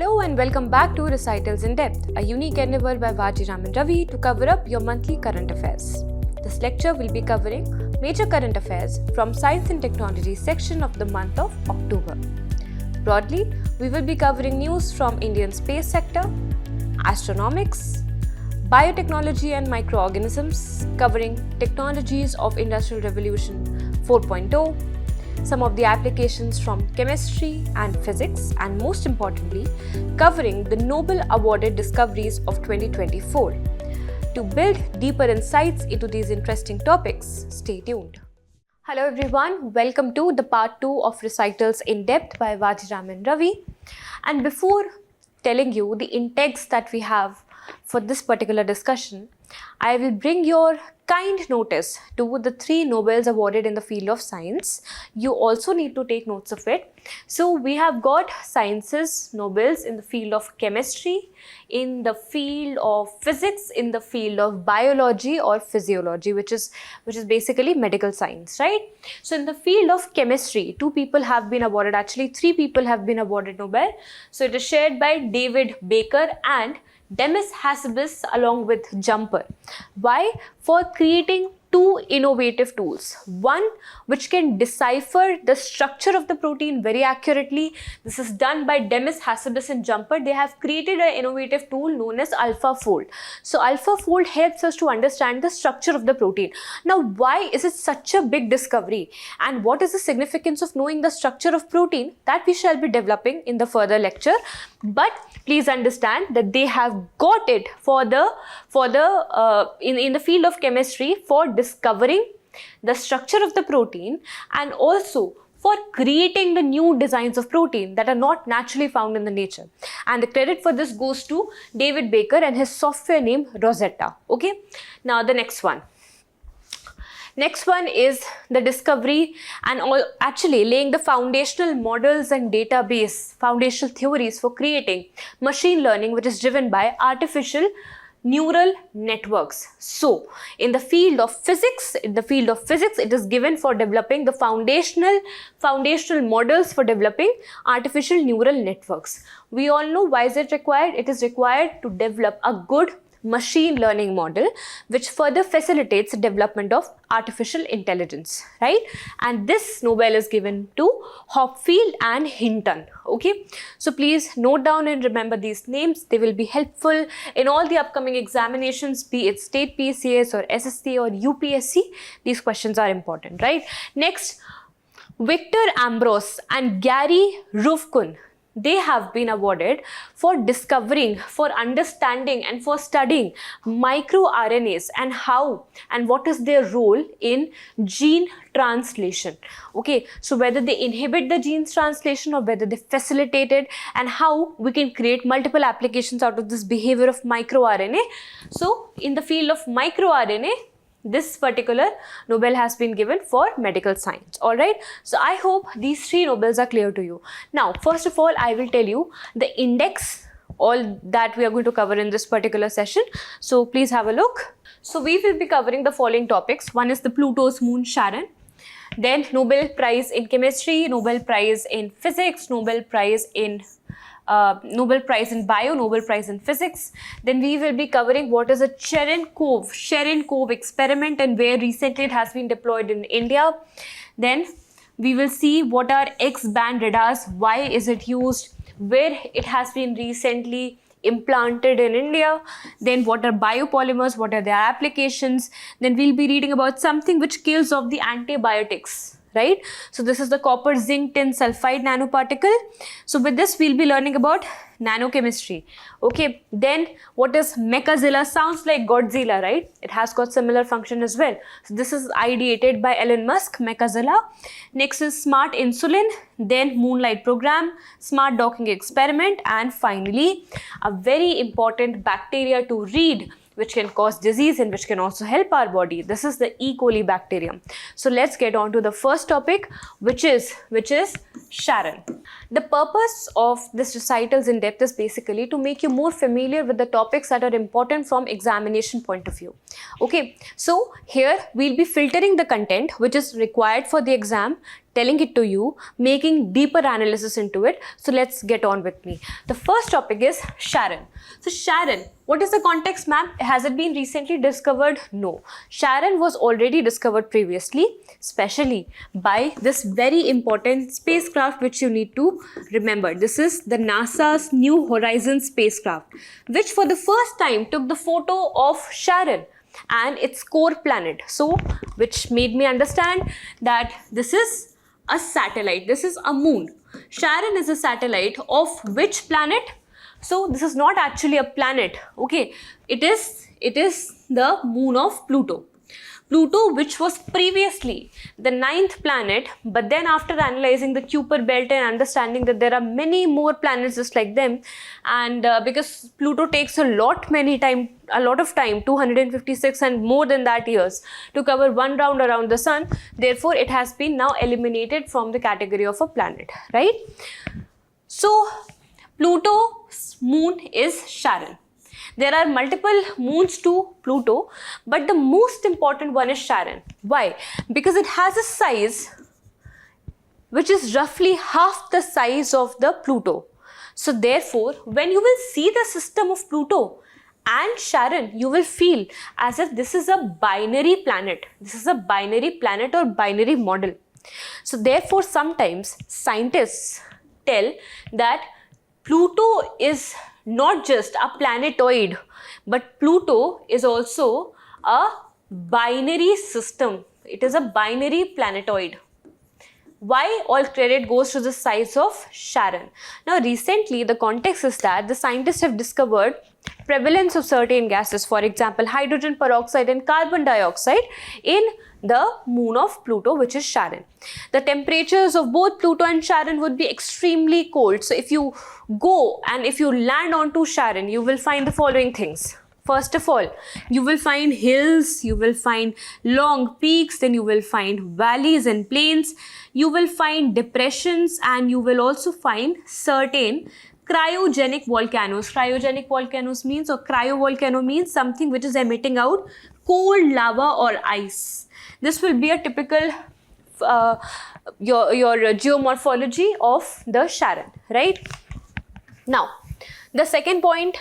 Hello and welcome back to Recitals in Depth, a unique endeavor by Vajiram and Ravi to cover up your monthly current affairs. This lecture will be covering major current affairs from Science and Technology section of the month of October. Broadly, we will be covering news from Indian space sector, astronomics, biotechnology and microorganisms, covering technologies of Industrial Revolution 4.0, some of the applications from chemistry and physics, and most importantly, covering the Nobel awarded discoveries of 2024. To build deeper insights into these interesting topics, stay tuned. Hello everyone, welcome to the part 2 of Recitals in Depth by Vajiram and Ravi. And before telling you the intakes that we have for this particular discussion, I will bring your kind notice to the 3 Nobels awarded in the field of science. You also need to take notes of it. So we have got sciences Nobels in the field of chemistry, in the field of physics, in the field of biology or physiology, which is basically medical science, right? So in the field of chemistry, 2 people have been awarded, actually 3 people have been awarded Nobel. So it is shared by David Baker and Demis Hassabis along with Jumper. Why? For creating 2 innovative tools. One which can decipher the structure of the protein very accurately. This is done by Demis Hassabis and Jumper. They have created an innovative tool known as AlphaFold. So AlphaFold helps us to understand the structure of the protein. Now, why is it such a big discovery? And what is the significance of knowing the structure of protein? That we shall be developing in the further lecture. But please understand that they have got it in the field of chemistry for discovering the structure of the protein and also for creating the new designs of protein that are not naturally found in the nature. And the credit for this goes to David Baker and his software named Rosetta. Okay. Now the next one. Next one is the discovery and actually laying the foundational models and database, foundational theories for creating machine learning, which is driven by artificial neural networks. So in the field of physics, it is given for developing the foundational models for developing artificial neural networks. We all know why is it required? It is required to develop a good machine learning model which further facilitates the development of artificial intelligence, right? And this Nobel is given to Hopfield and Hinton. Okay, so please note down and remember these names. They will be helpful in all the upcoming examinations, be it state PCS or SSC or UPSC. These questions are important, right? Next, Victor Ambros and Gary Ruvkun. They have been awarded for discovering, for understanding and for studying microRNAs and how and what is their role in gene translation. Okay, so whether they inhibit the gene's translation or whether they facilitate it and how we can create multiple applications out of this behavior of microRNA. So in the field of microRNA, this particular Nobel has been given for medical science. Alright, so I hope these 3 Nobels are clear to you. Now, first of all, I will tell you the index, all that we are going to cover in this particular session. So please have a look. So we will be covering the following topics. One is the Pluto's moon Charon. Then Nobel Prize in Chemistry, Nobel Prize in Physics, Nobel Prize in Bio, Nobel Prize in Physics. Then we will be covering what is a Cherenkov experiment and where recently it has been deployed in India. Then we will see what are X-band radars, why is it used, where it has been recently implanted in India. Then what are biopolymers, what are their applications. Then we'll be reading about something which kills off the antibiotics, right? So this is the copper zinc tin sulfide nanoparticle. So with this we'll be learning about nanochemistry. Okay, then what is Mechazilla? Sounds like Godzilla, right? It has got similar function as well. So this is ideated by Elon Musk, Mechazilla. Next is smart insulin, then Moonlight program, smart docking experiment, and finally a very important bacteria to read which can cause disease and which can also help our body. This is the E. coli bacterium. So let's get on to the first topic, which is Charon. The purpose of this recitals in depth is basically to make you more familiar with the topics that are important from examination point of view. Okay, so here we'll be filtering the content which is required for the exam, telling it to you, making deeper analysis into it. So let's get on with me. The first topic is Charon. So Charon, what is the context, ma'am? Has it been recently discovered? No. Charon was already discovered previously, especially by this very important spacecraft which you need to remember. This is the NASA's New Horizons spacecraft, which for the first time took the photo of Charon and its core planet. So, which made me understand that this is a satellite. This is a moon. Charon is a satellite of which planet? So this is not actually a planet. Okay, it is the moon of Pluto. Pluto, which was previously the 9th planet, but then after analyzing the Kuiper belt and understanding that there are many more planets just like them, and because Pluto takes a lot of time, 256 and more than that years to cover one round around the sun, therefore it has been now eliminated from the category of a planet, right? So Pluto's moon is Charon. There are multiple moons to Pluto, but the most important one is Charon. Why? Because it has a size which is roughly half the size of the Pluto. So therefore, when you will see the system of Pluto and Charon, you will feel as if this is a binary planet. This is a binary planet or binary model. So therefore, sometimes scientists tell that Pluto is not just a planetoid, but Pluto is also a binary system. It is a binary planetoid. Why? All credit goes to the size of Charon. Now recently the context is that the scientists have discovered prevalence of certain gases, for example hydrogen peroxide and carbon dioxide, in the moon of Pluto, which is Charon. The temperatures of both Pluto and Charon would be extremely cold. So if you go and if you land onto Charon, you will find the following things. First of all, you will find hills, you will find long peaks, then you will find valleys and plains, you will find depressions, and you will also find certain cryogenic volcanoes. Cryogenic volcanoes means, or cryovolcano means something which is emitting out cold lava or ice. This will be a typical your geomorphology of the Charon, right? Now, the second point,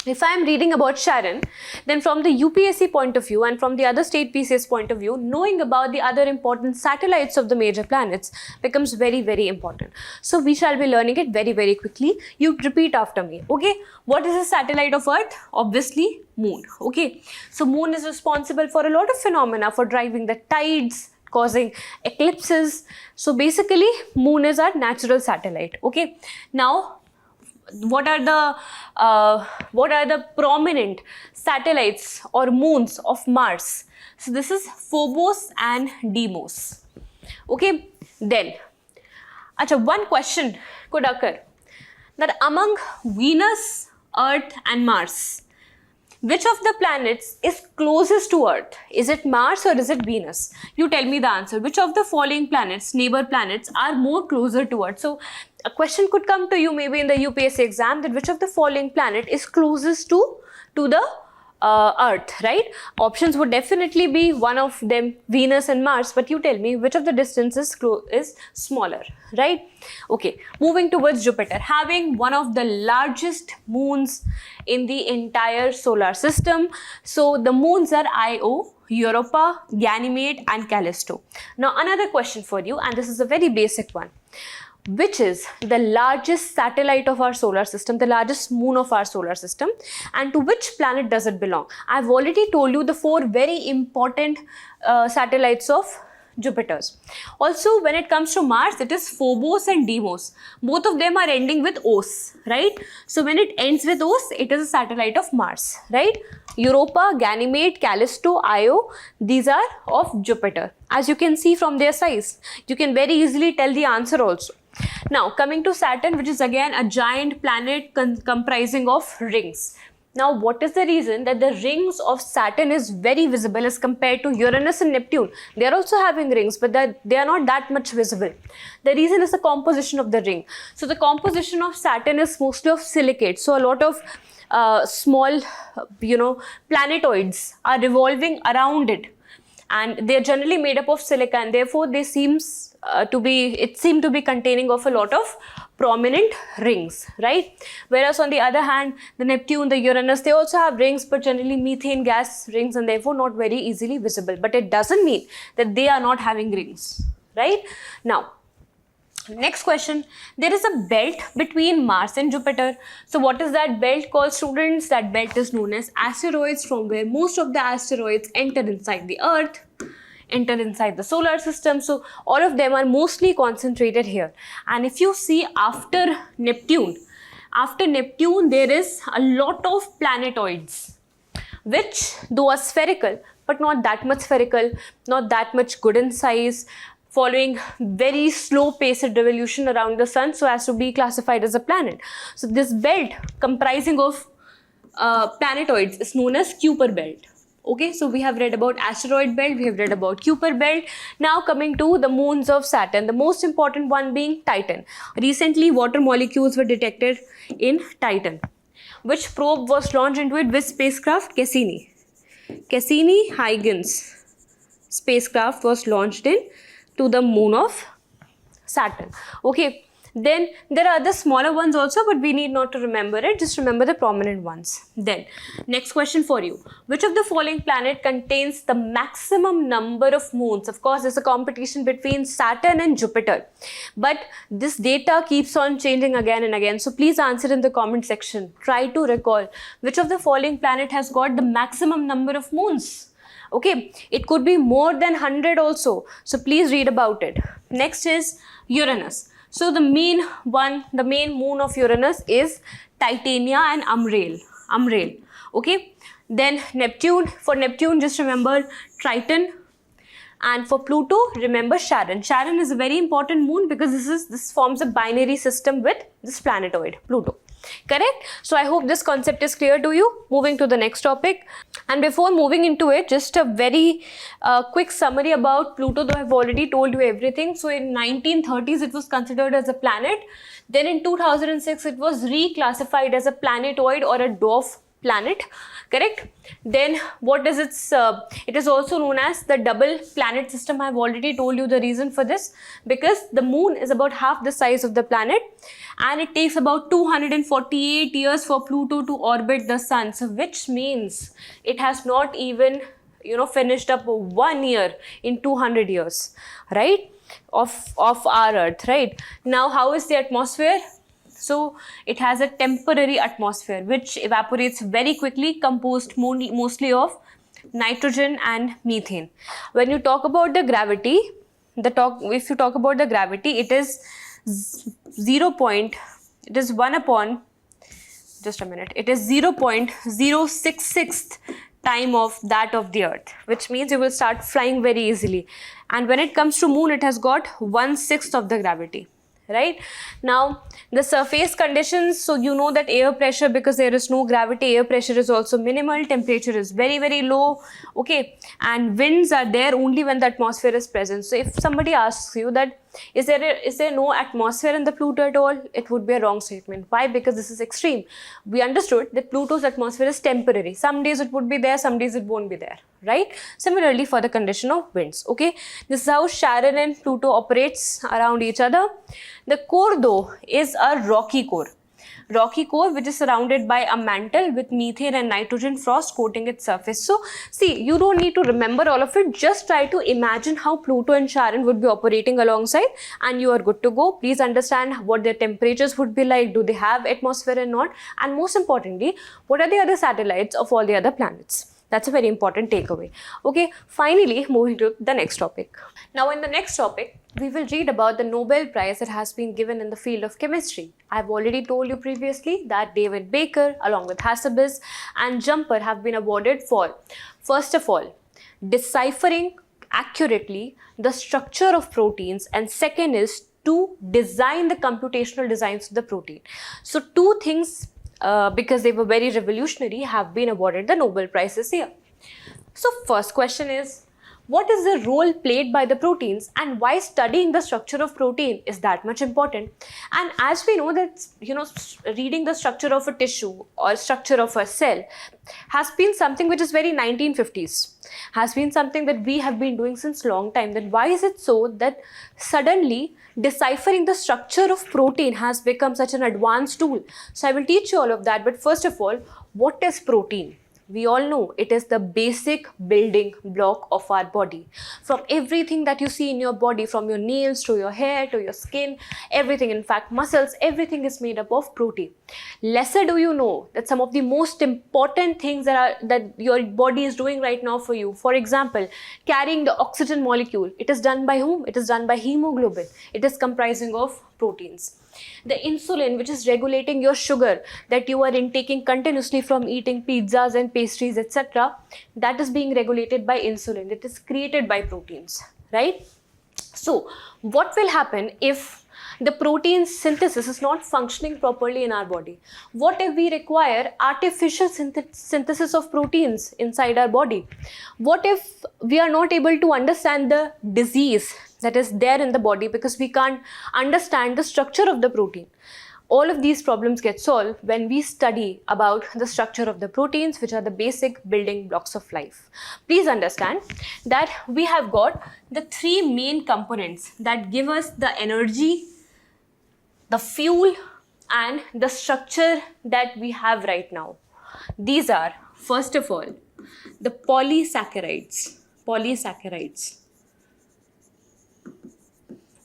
if I am reading about Charon, then from the UPSC point of view and from the other state PCS point of view, knowing about the other important satellites of the major planets becomes very, very important. So we shall be learning it very, very quickly. You repeat after me, okay? What is a satellite of Earth? Obviously, moon, okay? So moon is responsible for a lot of phenomena, for driving the tides, causing eclipses. So basically, moon is our natural satellite, okay? Now, what are the prominent satellites or moons of Mars? So this is Phobos and Deimos. Okay, then one question could occur that among Venus, Earth and Mars, which of the planets is closest to Earth? Is it Mars or is it Venus? You tell me the answer. Which of the following planets, neighbor planets, are more closer to Earth? So a question could come to you maybe in the UPSC exam, that which of the following planet is closest to the Earth, right? Options would definitely be one of them, Venus and Mars, but you tell me which of the distances is smaller, right? Okay, moving towards Jupiter, having one of the largest moons in the entire solar system. So the moons are Io, Europa, Ganymede and Callisto. Now another question for you, and this is a very basic one. Which is the largest satellite of our solar system, the largest moon of our solar system, and to which planet does it belong? I've already told you the 4 very important satellites of Jupiter's. Also, when it comes to Mars, it is Phobos and Deimos. Both of them are ending with Os, right? So when it ends with Os, it is a satellite of Mars, right? Europa, Ganymede, Callisto, Io, these are of Jupiter. As you can see from their size, you can very easily tell the answer also. Now, coming to Saturn, which is again a giant planet comprising of rings. Now, what is the reason that the rings of Saturn is very visible as compared to Uranus and Neptune? They are also having rings, but they are not that much visible. The reason is the composition of the ring. So, the composition of Saturn is mostly of silicate. So, a lot of small, planetoids are revolving around it. and they're generally made up of silica, and therefore they seem to be containing of a lot of prominent rings, right? Whereas on the other hand, the Neptune, the Uranus, they also have rings, but generally methane gas rings, and therefore not very easily visible. But it doesn't mean that they are not having rings, right? Now, next question, there is a belt between Mars and Jupiter. So what is that belt called, students? That belt is known as asteroids, from where most of the asteroids enter inside the Earth, enter inside the solar system. So all of them are mostly concentrated here. And if you see after Neptune, there is a lot of planetoids, which though are spherical, but not that much spherical, not that much good in size, following very slow paced revolution around the sun so as to be classified as a planet. So this belt comprising of planetoids is known as Kuiper belt. Okay, so we have read about asteroid belt, we have read about Kuiper belt. Now coming to the moons of Saturn, the most important one being Titan. Recently water molecules were detected in Titan. Which probe was launched into it? Which spacecraft? Cassini. Cassini-Huygens spacecraft was launched in to the moon of Saturn. Okay, then there are other smaller ones also, but we need not to remember it, just remember the prominent ones. Then next question for you, which of the following planet contains the maximum number of moons? Of course, there's a competition between Saturn and Jupiter, but this data keeps on changing again and again, so please answer in the comment section. Try to recall which of the following planet has got the maximum number of moons. Okay, it could be more than 100 also, so please read about it. Next is Uranus. So the main moon of Uranus is Titania and Umrail. Okay, then Neptune. For Neptune, just remember Triton, and for Pluto, remember Charon. Charon is a very important moon because this forms a binary system with this planetoid Pluto. Correct? So I hope this concept is clear to you. Moving to the next topic, and before moving into it, just a very quick summary about Pluto, though I've already told you everything. So in 1930s it was considered as a planet, then in 2006 it was reclassified as a planetoid or a dwarf planet. Correct? Then what is it is also known as the double planet system. I've already told you the reason for this, because the moon is about half the size of the planet, and it takes about 248 years for Pluto to orbit the sun. So which means it has not even finished up 1 year in 200 years, right, of our Earth. Right? Now, how is the atmosphere? So it has a temporary atmosphere which evaporates very quickly, composed mostly of nitrogen and methane. When you talk about the gravity, if you talk about the gravity, it is 0.066th time of that of the Earth, which means you will start flying very easily. And when it comes to moon, it has got 1/6 of the gravity. Right? Now, the surface conditions, so you know that air pressure, because there is no gravity, air pressure is also minimal, temperature is very, very low, okay, and winds are there only when the atmosphere is present. So if somebody asks you that is there no atmosphere in the Pluto at all, it would be a wrong statement. Why? Because this is extreme. We understood that Pluto's atmosphere is temporary. Some days it would be there, some days it won't be there, right? Similarly for the condition of winds. Okay, this is how Charon and Pluto operates around each other. The core though is a rocky core. Rocky core which is surrounded by a mantle with methane and nitrogen frost coating its surface. So see, you don't need to remember all of it, just try to imagine how Pluto and Charon would be operating alongside and you are good to go. Please understand what their temperatures would be like, do they have atmosphere or not, and most importantly, what are the other satellites of all the other planets. That's a very important takeaway. Okay, finally moving to the next topic. Now in the next topic, we will read about the Nobel Prize that has been given in the field of chemistry. I've already told you previously that David Baker along with Hassabis and Jumper have been awarded for, first of all, deciphering accurately the structure of proteins, and second is to design the computational designs of the protein. So two things, because they were very revolutionary, have been awarded the Nobel Prize this year. So first question is, what is the role played by the proteins and why studying the structure of protein is that much important. And as we know that, reading the structure of a tissue or structure of a cell has been something which is very 1950s, has been something that we have been doing since long time. Then why is it so that suddenly deciphering the structure of protein has become such an advanced tool? So I will teach you all of that. But first of all, what is protein? We all know it is the basic building block of our body. From everything that you see in your body, from your nails to your hair to your skin, everything, in fact muscles, everything is made up of protein. Lesser do you know that some of the most important things that your body is doing right now for you, for example, carrying the oxygen molecule, it is done by whom? It is done by hemoglobin. It is comprising of proteins. The insulin, which is regulating your sugar that you are intaking continuously from eating pizzas and pastries, etc., that is being regulated by insulin. It is created by proteins, right? So what will happen if the protein synthesis is not functioning properly in our body? What if we require artificial synthesis of proteins inside our body? What if we are not able to understand the disease that is there in the body because we can't understand the structure of the protein? All of these problems get solved when we study about the structure of the proteins, which are the basic building blocks of life. Please understand that we have got the three main components that give us the energy, the fuel, and the structure that we have right now. These are, first of all, the polysaccharides,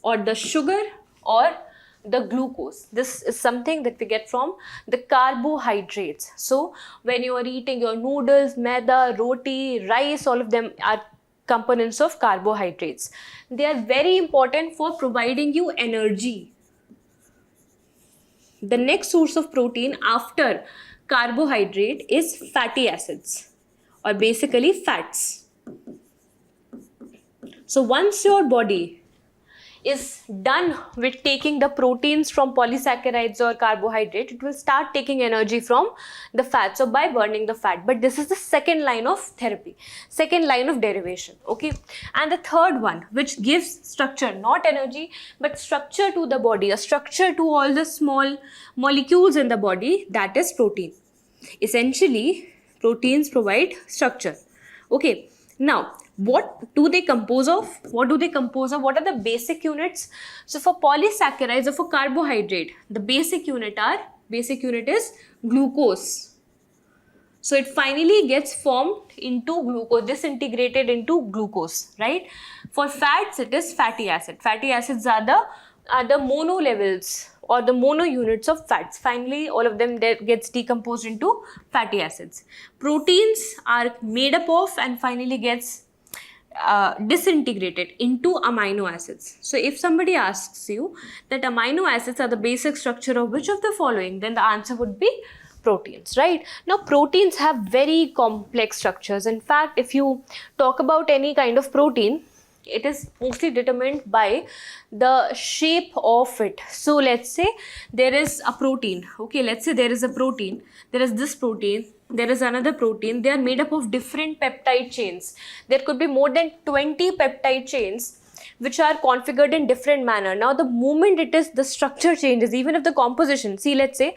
or the sugar or the glucose. This is something that we get from the carbohydrates. So when you are eating your noodles, maida, roti, rice, all of them are components of carbohydrates. They are very important for providing you energy. The next source of protein after carbohydrate is fatty acids, or basically fats. So once your body is done with taking the proteins from polysaccharides or carbohydrate, it will start taking energy from the fats, or by burning the fat. But this is the second line of therapy, second line of derivation, okay? And the third one, which gives structure, not energy, but structure to the body, a structure to all the small molecules in the body, that is protein. Essentially, proteins provide structure, okay? Now, what do they compose of? What are the basic units? So for polysaccharides or for carbohydrate, the basic unit is glucose. So it finally gets formed into glucose, disintegrated into glucose, right? For fats, it is fatty acid. Fatty acids are the mono levels or the mono units of fats. Finally, all of them gets decomposed into fatty acids. Proteins are made up of and finally gets disintegrated into amino acids. So if somebody asks you that amino acids are the basic structure of which of the following, then the answer would be proteins, right? Now proteins have very complex structures. In fact, if you talk about any kind of protein, it is mostly determined by the shape of it. So let's say there is a protein, okay, let's say there is a protein, there is this protein, there is another protein, they are made up of different peptide chains. There could be more than 20 peptide chains which are configured in different manner. Now the moment the structure changes, even if the composition, see, let's say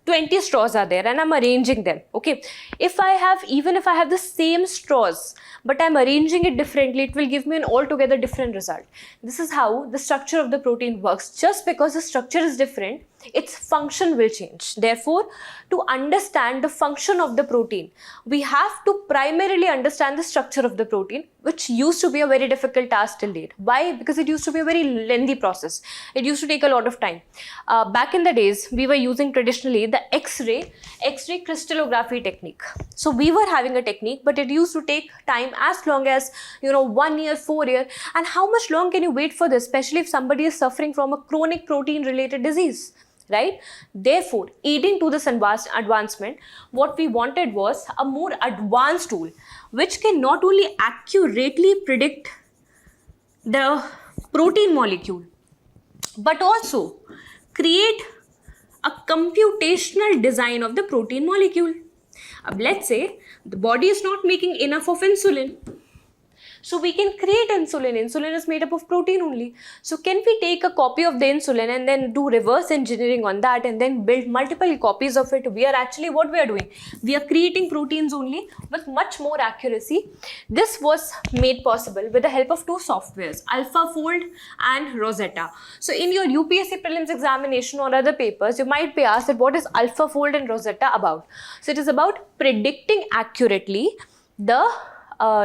20 straws are there and I'm arranging them, okay? Even if I have the same straws, but I'm arranging it differently, it will give me an altogether different result. This is how the structure of the protein works. Just because the structure is different, its function will change. Therefore, to understand the function of the protein, we have to primarily understand the structure of the protein, which used to be a very difficult task till date. Why? Because it used to be a very lengthy process. It used to take a lot of time. Back in the days, we were using traditionally the X-ray crystallography technique. So we were having a technique, but it used to take time as long as 1 year, 4 years. And how much long can you wait for this, especially if somebody is suffering from a chronic protein related disease, right? Therefore, aiding to this advancement, what we wanted was a more advanced tool which can not only accurately predict the protein molecule but also create a computational design of the protein molecule. Let's say the body is not making enough of insulin. So we can create insulin. Insulin is made up of protein only. So can we take a copy of the insulin and then do reverse engineering on that and then build multiple copies of it? We are actually, what we are doing, we are creating proteins only with much more accuracy. This was made possible with the help of two softwares, AlphaFold and Rosetta. So in your UPSC prelims examination or other papers, you might be asked that what is AlphaFold and Rosetta about? So it is about predicting accurately the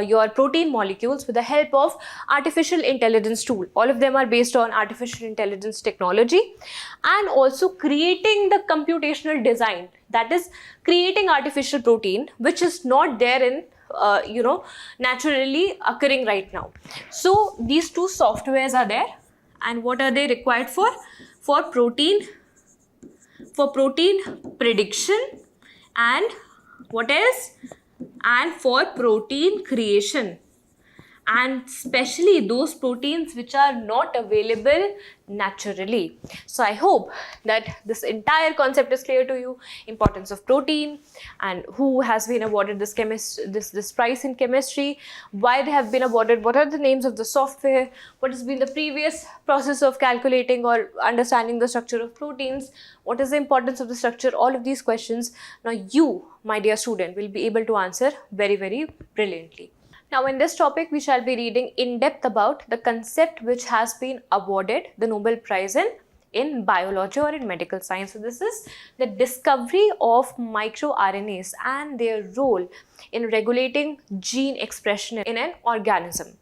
your protein molecules with the help of artificial intelligence tool. All of them are based on artificial intelligence technology, and also creating the computational design, that is creating artificial protein which is not there in naturally occurring right now. So these two softwares are there, and what are they required for? For protein prediction, and what else? And for protein creation, and especially those proteins which are not available naturally. So I hope that this entire concept is clear to you. Importance of protein, and who has been awarded this prize in chemistry, why they have been awarded, what are the names of the software, what has been the previous process of calculating or understanding the structure of proteins, what is the importance of the structure. All of these questions now you, my dear student, will be able to answer very, very brilliantly. Now in this topic, we shall be reading in depth about the concept which has been awarded the Nobel Prize in biology or in medical science. So this is the discovery of microRNAs and their role in regulating gene expression in an organism.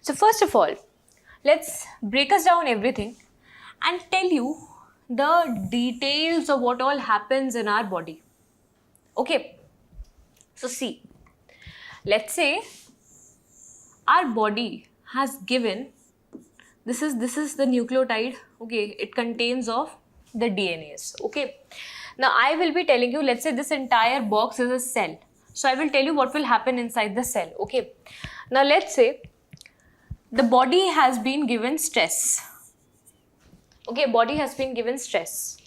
So first of all, let's break us down everything and tell you the details of what all happens in our body. Okay, so see, let's say our body has given, this is the nucleotide, okay, it contains of the DNAs, okay. Now I will be telling you, let's say this entire box is a cell. So I will tell you what will happen inside the cell, okay. Now let's say the body has been given stress, okay, body has been given stress.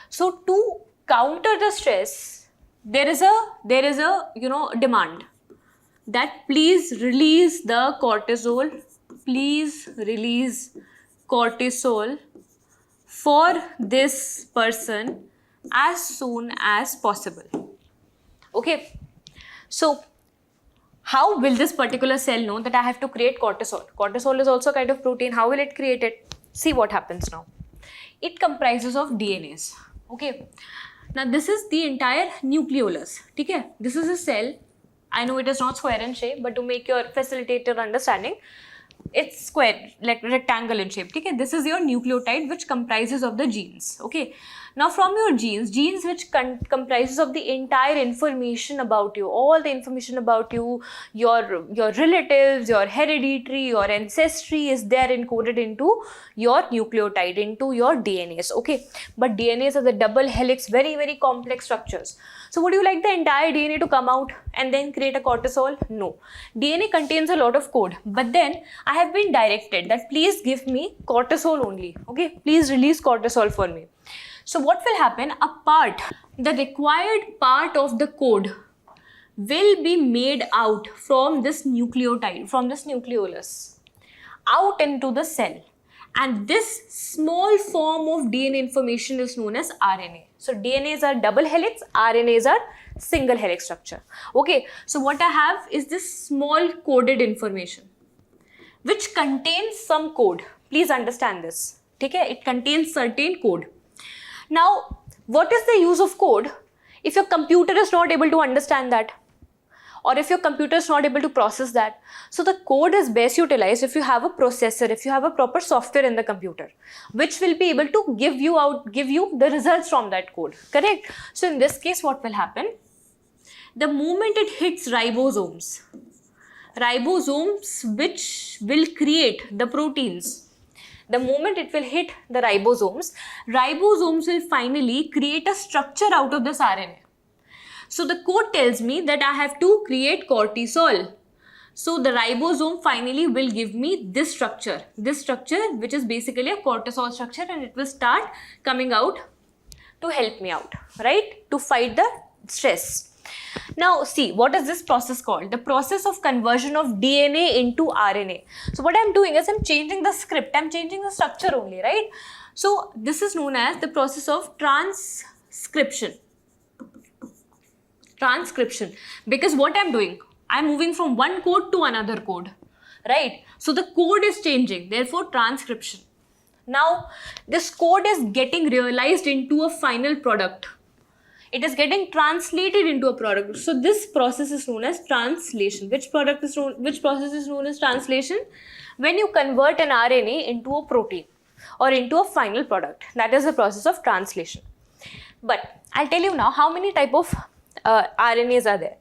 So to counter the stress, there is a demand that please release the cortisol, please release cortisol for this person as soon as possible. Okay, so how will this particular cell know that I have to create cortisol? Cortisol is also a kind of protein. How will it create it? See what happens now. It comprises of DNAs. Okay, now this is the entire nucleolus. Okay, this is a cell. I know it is not square in shape, but to facilitate your understanding, it's square, like rectangle in shape. Okay, this is your nucleotide which comprises of the genes. Okay, now from your genes which comprises of the entire information about you, all the information about you, your relatives, your hereditary, your ancestry is there encoded into your nucleotide, into your DNAs. Okay, but DNAs are the double helix, very, very complex structures. So would you like the entire DNA to come out and then create a cortisol? No. DNA contains a lot of code, but then I have been directed that please give me cortisol only. Okay, please release cortisol for me. So what will happen? The required part of the code will be made out from this nucleotide, from this nucleolus, out into the cell. And this small form of DNA information is known as RNA. So DNAs are double helix, RNAs are single helix structure. Okay, so what I have is this small coded information which contains some code. Please understand this. Okay, it contains certain code. Now, what is the use of code if your computer is not able to understand that, or if your computer is not able to process that? So the code is best utilized if you have a processor, if you have a proper software in the computer, which will be able to give you the results from that code, correct? So in this case, what will happen? The moment it hits ribosomes which will create the proteins, the moment it will hit the ribosomes will finally create a structure out of this RNA. So the code tells me that I have to create cortisol. So the ribosome finally will give me this structure which is basically a cortisol structure, and it will start coming out to help me out, right? To fight the stress. Now see, what is this process called? The process of conversion of DNA into RNA. So what I'm doing is I'm changing the script, I'm changing the structure only, right? So this is known as the process of transcription. Transcription, because what I'm doing, I'm moving from one code to another code, right? So the code is changing, therefore transcription. Now this code is getting realized into a final product. It is getting translated into a product. So this process is known as translation. Which process is known as translation? When you convert an RNA into a protein or into a final product, that is the process of translation. But I'll tell you now how many type of RNAs are there.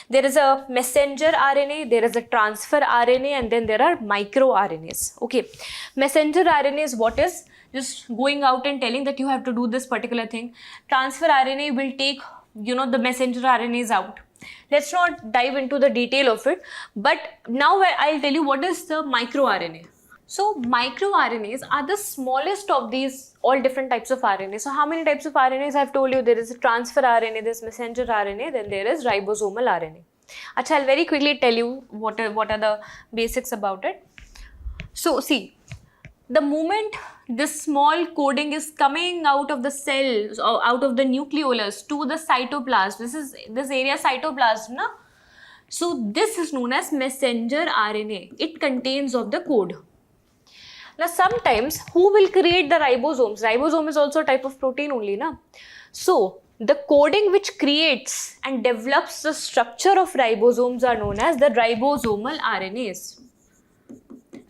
There is a messenger RNA, there is a transfer RNA, and then there are microRNAs. Okay, messenger RNA is what is just going out and telling that you have to do this particular thing. Transfer RNA will take, the messenger RNAs out. Let's not dive into the detail of it, but now I'll tell you what is the microRNA. So microRNAs are the smallest of these all different types of RNA. So how many types of RNAs I've told you? There is a transfer RNA, there's messenger RNA, then there is ribosomal RNA. Achha, I'll very quickly tell you what are the basics about it. So see, the moment this small coding is coming out of the cells or out of the nucleolus to the cytoplasm, this area cytoplasm, na? So this is known as messenger RNA. It contains of the code. Now sometimes who will create the ribosomes? Ribosome is also a type of protein only, na? So the coding which creates and develops the structure of ribosomes are known as the ribosomal RNAs.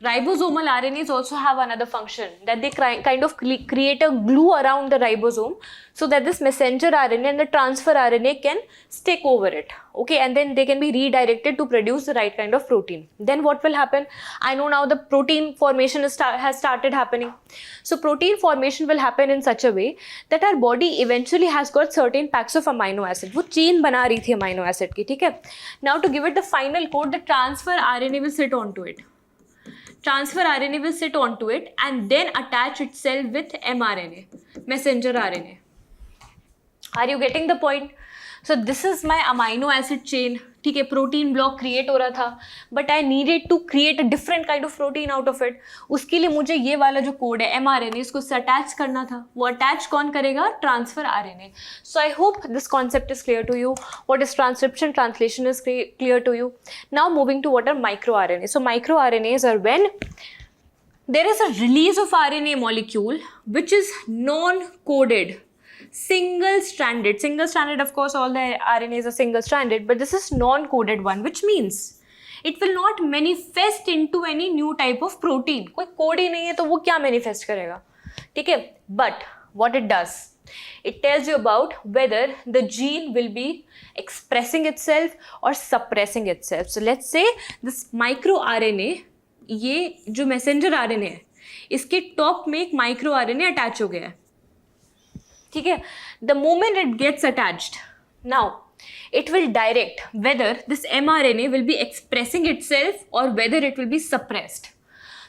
Ribosomal RNAs also have another function, that they kind of create a glue around the ribosome so that this messenger RNA and the transfer RNA can stick over it. Okay, and then they can be redirected to produce the right kind of protein. Then what will happen? I know now the protein formation has started happening. So protein formation will happen in such a way that our body eventually has got certain packs of amino acid. वो chain बना रही थी amino acid की, ठीक है? Now to give it the final code, the transfer RNA will sit onto it. Transfer RNA will sit onto it and then attach itself with mRNA, messenger RNA. Are you getting the point? So this is my amino acid chain. ठीक है, protein block create हो रहा था, but I needed to create a different kind of protein out of it. उसके लिए मुझे ये वाला जो कोड है mRNA, इसको attach करना था. वो attach कौन करेगा? Transfer RNA. So I hope this concept is clear to you. What is transcription? Translation is clear to you. Now moving to what are microRNA. So microRNAs are when there is a release of RNA molecule which is non-coded. Single-stranded, of course, all the RNAs are single-stranded, but this is non-coded one, which means it will not manifest into any new type of protein. कोई code ही नहीं है तो वो क्या manifest करेगा, ठीक है? But what it does, it tells you about whether the gene will be expressing itself or suppressing itself. So let's say this microRNA, ये जो messenger RNA है, इसके top में एक microRNA attach हो गया है. ठीक है, the moment it gets attached, now it will direct whether this mRNA will be expressing itself or whether it will be suppressed.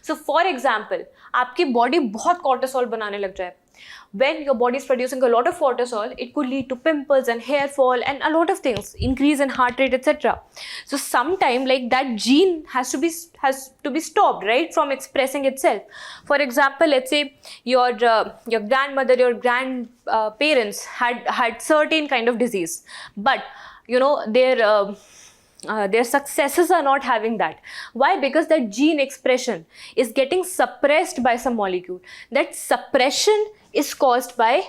So for example, आपकी body बहुत cortisol बनाने लग जाए. When your body is producing a lot of cortisol, it could lead to pimples and hair fall and a lot of things, increase in heart rate, etc. So sometime like that gene has to be stopped, right, from expressing itself. For example, let's say your grandmother, your grandparents had certain kind of disease, but their successors are not having that. Why? Because that gene expression is getting suppressed by some molecule. That suppression is caused by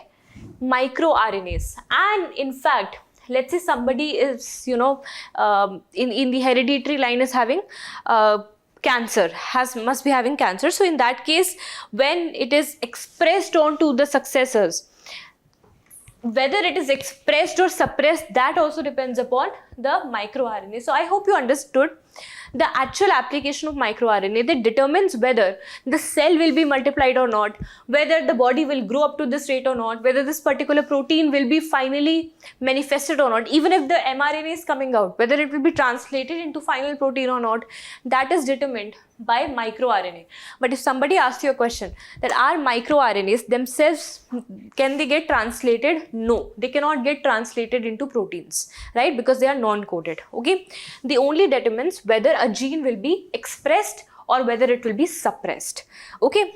microRNAs. And in fact, let's say somebody is, in the hereditary line is having cancer, must be having cancer. So in that case, when it is expressed onto the successors, whether it is expressed or suppressed, that also depends upon the microRNA. So I hope you understood the actual application of microRNA that determines whether the cell will be multiplied or not, whether the body will grow up to this rate or not, whether this particular protein will be finally manifested or not, even if the mRNA is coming out, whether it will be translated into final protein or not, that is determined by microRNA. But if somebody asks you a question that are microRNAs themselves, can they get translated? No, they cannot get translated into proteins, right? Because they are non-coded. Okay, they only determines whether a gene will be expressed or whether it will be suppressed. Okay.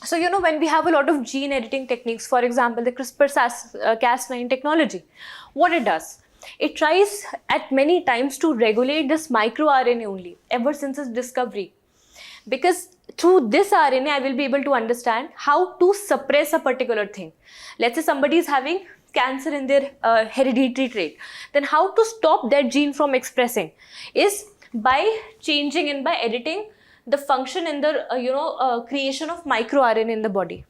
So, you know, when we have a lot of gene editing techniques, for example, the CRISPR-Cas9 technology, what it does, it tries at many times to regulate this microRNA only, ever since its discovery. Because through this RNA, I will be able to understand how to suppress a particular thing. Let's say somebody is having cancer in their hereditary trait, then how to stop that gene from expressing is by changing and by editing the function in the creation of microRNA in the body.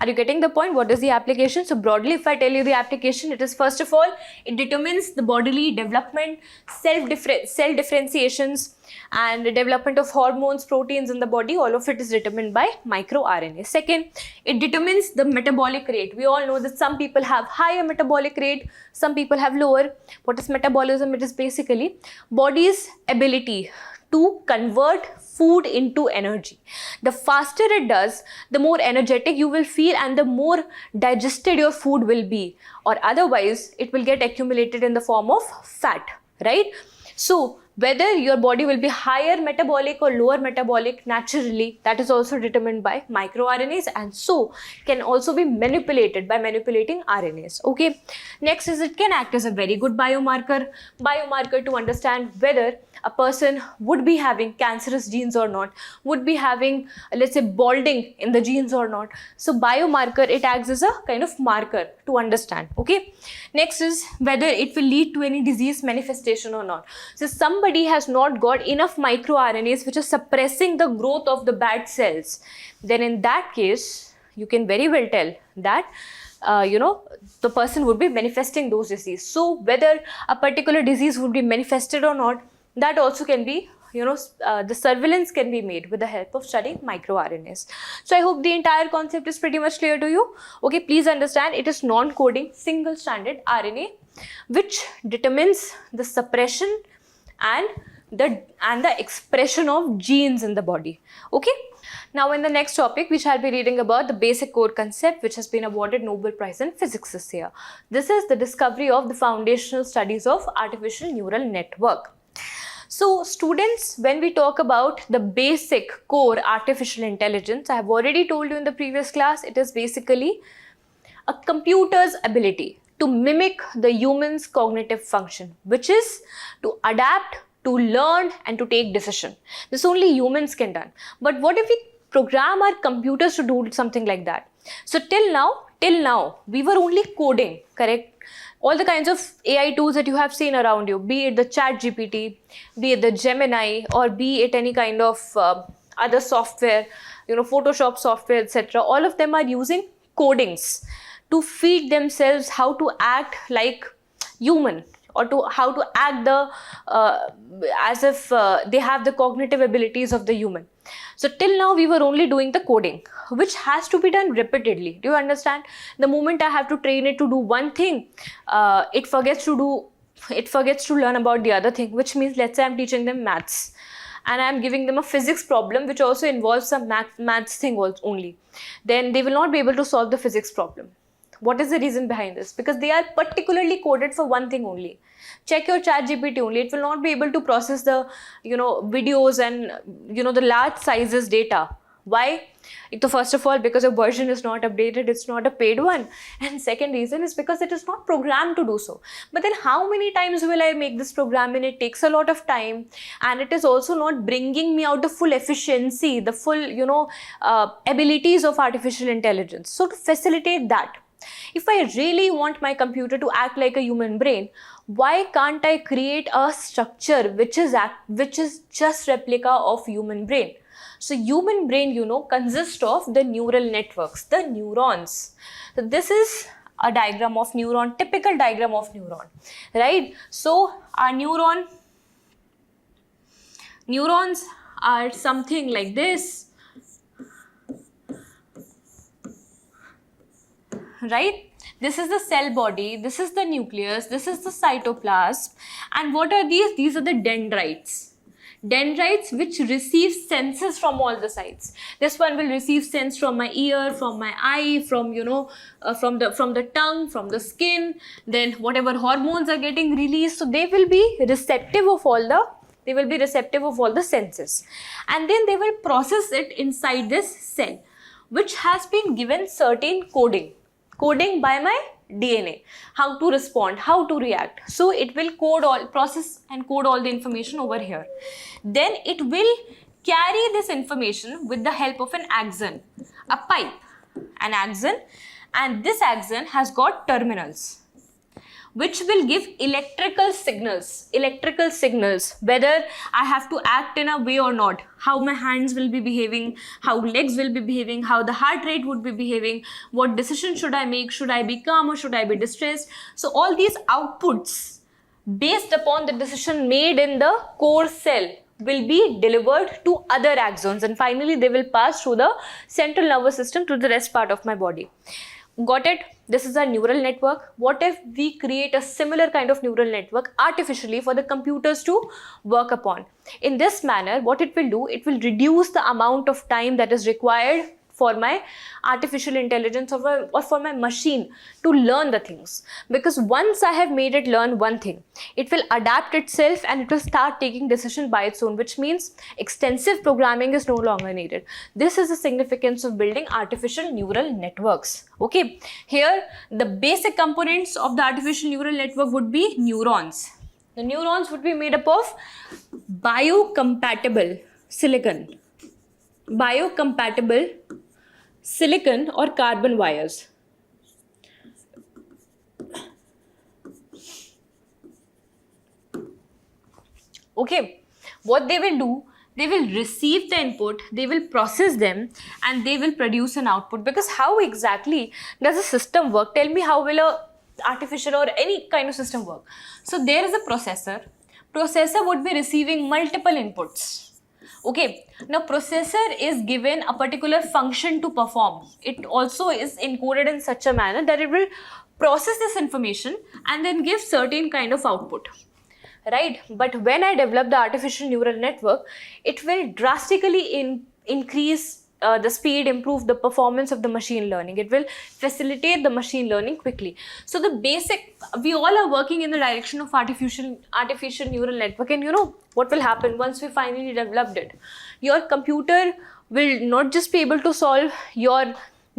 Are you getting the point? What is the application? So broadly, if I tell you the application, it is first of all, it determines the bodily development, cell differentiations, and the development of hormones, proteins in the body. All of it is determined by microRNA. Second, it determines the metabolic rate. We all know that some people have higher metabolic rate, some people have lower. What is metabolism? It is basically body's ability to convert food into energy. The faster it does, the more energetic you will feel and the more digested your food will be, or otherwise it will get accumulated in the form of fat, right? So whether your body will be higher metabolic or lower metabolic naturally, that is also determined by microRNAs, and so can also be manipulated by manipulating RNAs. Okay. Next is it can act as a very good biomarker to understand whether a person would be having cancerous genes or not, would be having, let's say, balding in the genes or not. So biomarker, it acts as a kind of marker to understand. Okay. Next is whether it will lead to any disease manifestation or not. So somebody has not got enough microRNAs which are suppressing the growth of the bad cells, then in that case, you can very well tell that the person would be manifesting those diseases. So whether a particular disease would be manifested or not, that also can be, the surveillance can be made with the help of studying microRNAs. So I hope the entire concept is pretty much clear to you. Okay, please understand it is non-coding single-stranded RNA which determines the suppression and the expression of genes in the body. Okay. Now in the next topic, we shall be reading about the basic core concept which has been awarded Nobel Prize in Physics this year. This is the discovery of the foundational studies of artificial neural network. So students, when we talk about the basic core artificial intelligence, I have already told you in the previous class, it is basically a computer's ability to mimic the human's cognitive function, which is to adapt, to learn and to take decision. This only humans can do. But what if we program our computers to do something like that? So till now, we were only coding, correct? All the kinds of AI tools that you have seen around you, be it the ChatGPT, be it the Gemini, or be it any kind of other software, Photoshop software, etc. All of them are using codings to feed themselves how to act like human, or to how to act as if they have the cognitive abilities of the human. So till now we were only doing the coding, which has to be done repeatedly. Do you understand? The moment I have to train it to do one thing, it forgets to learn about the other thing, which means, let's say I'm teaching them maths and I'm giving them a physics problem which also involves some maths thing only. Then they will not be able to solve the physics problem. What is the reason behind this? Because they are particularly coded for one thing only. Check your ChatGPT only. It will not be able to process the, videos and, the large sizes data. Why? First of all, because your version is not updated, it's not a paid one. And second reason is because it is not programmed to do so. But then how many times will I make this program? And it takes a lot of time. And it is also not bringing me out the full efficiency, the full, abilities of artificial intelligence. So to facilitate that, if I really want my computer to act like a human brain, why can't I create a structure which is just replica of human brain? So human brain, consists of the neural networks, the neurons. So this is a diagram of neuron, typical diagram of neuron, right? So our neurons are something like this, right? This is the cell body, this is the nucleus, this is the cytoplasm, and what are these? These are the dendrites. Dendrites which receive senses from all the sides. This one will receive sense from my ear, from my eye, from from the tongue, from the skin, then whatever hormones are getting released, so they will be receptive of all the senses, and then they will process it inside this cell, which has been given certain coding by my DNA, how to respond, how to react. So it will process and code all the information over here. Then it will carry this information with the help of an axon, a pipe, an axon, and this axon has got terminals which will give electrical signals, whether I have to act in a way or not, how my hands will be behaving, how legs will be behaving, how the heart rate would be behaving, what decision should I make, should I be calm or should I be distressed. So all these outputs based upon the decision made in the core cell will be delivered to other axons, and finally they will pass through the central nervous system to the rest part of my body. Got it? This is a neural network. What if we create a similar kind of neural network artificially for the computers to work upon? In this manner, what it will do, it will reduce the amount of time that is required for my artificial intelligence or for my machine to learn the things. Because once I have made it learn one thing, it will adapt itself and it will start taking decision by its own, which means extensive programming is no longer needed. This is the significance of building artificial neural networks. Okay, here the basic components of the artificial neural network would be neurons. The neurons would be made up of biocompatible silicon or carbon wires. Okay, what they will do, they will receive the input, they will process them, and they will produce an output. Because how exactly does a system work? Tell me, how will a artificial or any kind of system work? So there is a processor. Processor would be receiving multiple inputs. Okay, now processor is given a particular function to perform. It also is encoded in such a manner that it will process this information and then give certain kind of output, right? But when I develop the artificial neural network, it will drastically increase the speed, improve the performance of the machine learning. It will facilitate the machine learning quickly. So the basic, we all are working in the direction of artificial neural network, and you know what will happen once we finally developed it. Your computer will not just be able to solve your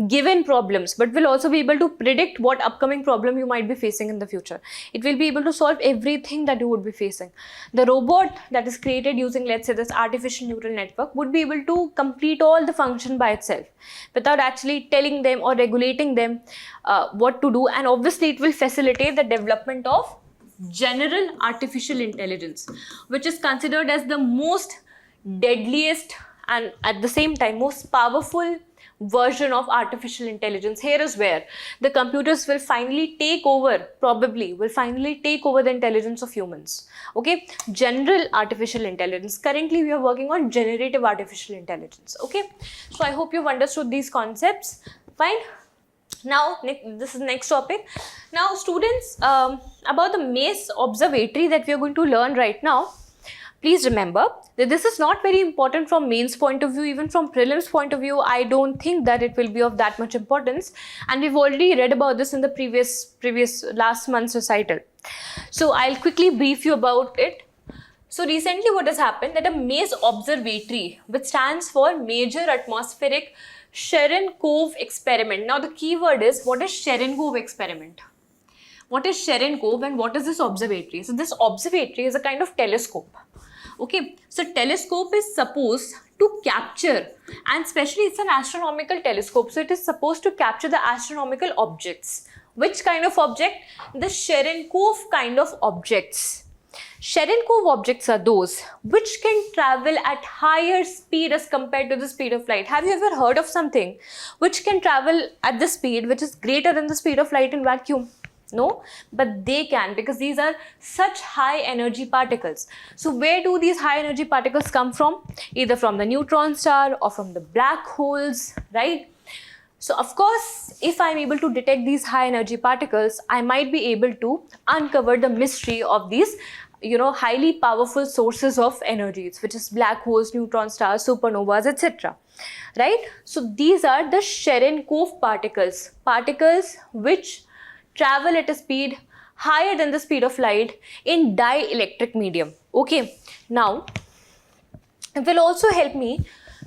given problems, but will also be able to predict what upcoming problem you might be facing in the future. It will be able to solve everything that you would be facing. The robot that is created using, let's say, this artificial neural network would be able to complete all the function by itself without actually telling them or regulating them what to do. And obviously it will facilitate the development of general artificial intelligence, which is considered as the most deadliest and at the same time most powerful version of artificial intelligence. Here is where the computers will finally take over, the intelligence of humans. Okay, general artificial intelligence. Currently we are working on generative artificial intelligence. Okay, so I hope you've understood these concepts. Fine. Now this is next topic. Now students, about the maze observatory that we are going to learn right now. Please remember that this is not very important from mains point of view. Even from prelims point of view, I don't think that it will be of that much importance, and we've already read about this in the previous last month's recital. So I'll quickly brief you about it. So recently what has happened, that a maze observatory, which stands for Major Atmospheric Cherenkov Experiment. Now the key word is, what is Cherenkov experiment? What is Cherenkov and what is this observatory? So this observatory is a kind of telescope. Okay, so telescope is supposed to capture, and especially it's an astronomical telescope, so it is supposed to capture the astronomical objects. Which kind of object? The Cherenkov kind of objects. Cherenkov objects are those which can travel at higher speed as compared to the speed of light. Have you ever heard of something which can travel at the speed which is greater than the speed of light in vacuum? No, but they can, because these are such high energy particles. So where do these high energy particles come from? Either from the neutron star or from the black holes, right? So of course, if I'm able to detect these high energy particles, I might be able to uncover the mystery of these highly powerful sources of energies, which is black holes, neutron stars, supernovas, etc. Right? So these are the Cherenkov particles, particles which travel at a speed higher than the speed of light in dielectric medium. Okay, now it will also help me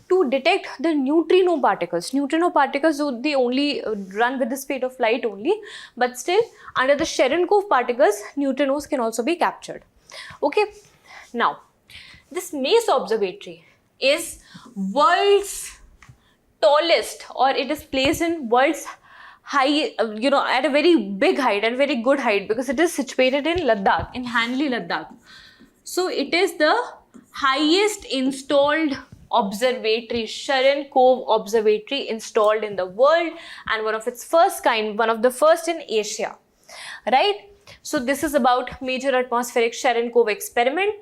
to detect the neutrino particles. Neutrino particles, they only run with the speed of light only, but still under the Cherenkov particles, neutrinos can also be captured. Okay, now this Mace Observatory is world's tallest, or it is placed in world's high, at a very big height and very good height, because it is situated in Ladakh, in Hanli, Ladakh. So it is the highest installed observatory, Cherenkov Observatory, installed in the world, and one of its first kind, one of the first in Asia, right? So this is about Major Atmospheric Cherenkov Experiment.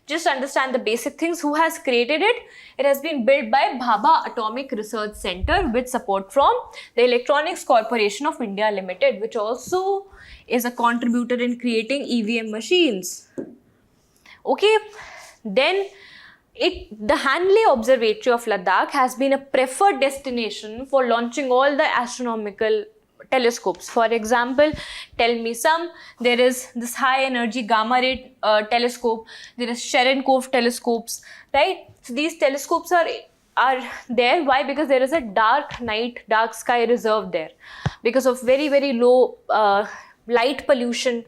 Just understand the basic things. Who has created it? It has been built by Bhabha Atomic Research Center with support from the Electronics Corporation of India Limited, which also is a contributor in creating EVM machines. Okay, then the Hanle Observatory of Ladakh has been a preferred destination for launching all the astronomical telescopes. For example, tell me some. There is this high energy gamma ray telescope. There is Cherenkov telescopes, right? So these telescopes are there. Why? Because there is a dark night, dark sky reserve there, because of very, very low light pollution,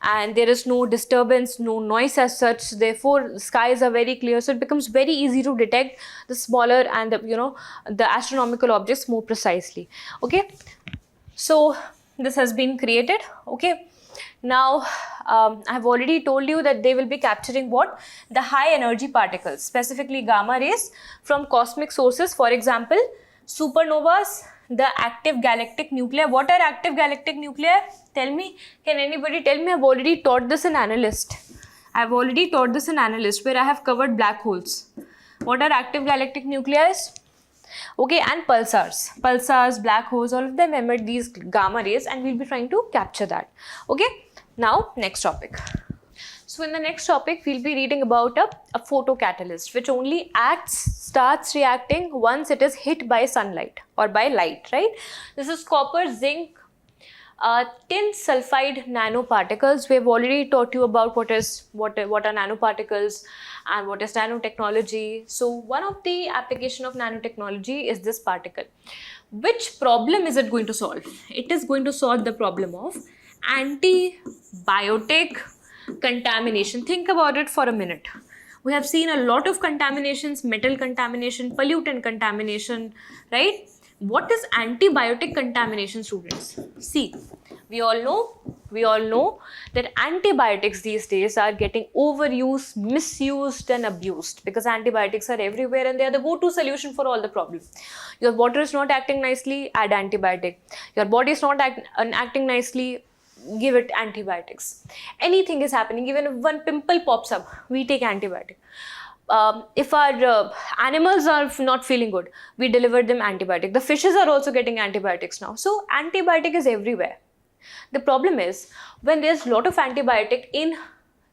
and there is no disturbance, no noise as such. Therefore, the skies are very clear, so it becomes very easy to detect the smaller and the astronomical objects more precisely. Okay, so this has been created. Okay, now I've already told you that they will be capturing what? The high energy particles, specifically gamma rays from cosmic sources. For example, supernovas, the active galactic nuclei. What are active galactic nuclei? Tell me. Can anybody tell me? I've already taught this in Analyst. Where I have covered black holes. What are active galactic nuclei? Okay, and pulsars, black holes, all of them emit these gamma rays, and we'll be trying to capture that. Okay, now next topic. So in the next topic, we'll be reading about a photocatalyst, which only starts reacting once it is hit by sunlight or by light, right? This is copper, zinc, tin sulfide nanoparticles. We have already taught you about what are nanoparticles and what is nanotechnology. So one of the application of nanotechnology is this particle. Which problem is it going to solve? It is going to solve the problem of antibiotic contamination. Think about it for a minute. We have seen a lot of contaminations, metal contamination, pollutant contamination, right? What is antibiotic contamination, students? See, we all know that antibiotics these days are getting overused, misused and abused, because antibiotics are everywhere and they are the go-to solution for all the problems. Your water is not acting nicely, add antibiotic. Your body is not acting nicely, give it antibiotics. Anything is happening, even if one pimple pops up, we take antibiotic. If our animals are not feeling good, we deliver them antibiotic. The fishes are also getting antibiotics now. So antibiotic is everywhere. The problem is when there's a lot of antibiotic in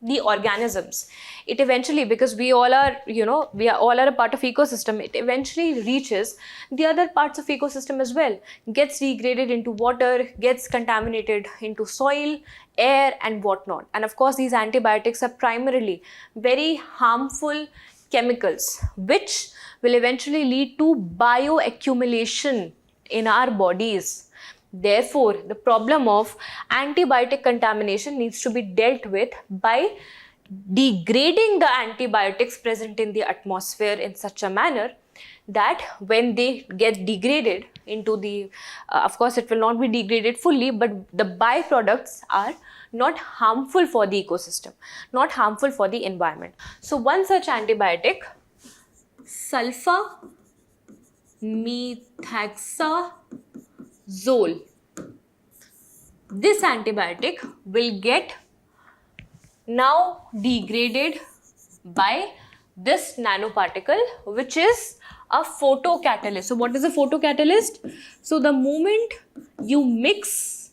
the organisms, it eventually, because we all are a part of ecosystem, it eventually reaches the other parts of ecosystem as well, gets degraded into water, gets contaminated into soil, air and whatnot. And of course, these antibiotics are primarily very harmful chemicals, which will eventually lead to bioaccumulation in our bodies. Therefore, the problem of antibiotic contamination needs to be dealt with by degrading the antibiotics present in the atmosphere in such a manner that when they get degraded into the, of course it will not be degraded fully, but the byproducts are not harmful for the ecosystem, not harmful for the environment. So one such antibiotic, sulfamethoxazole. This antibiotic will get now degraded by this nanoparticle, which is a photocatalyst. So what is a photocatalyst? So the moment you mix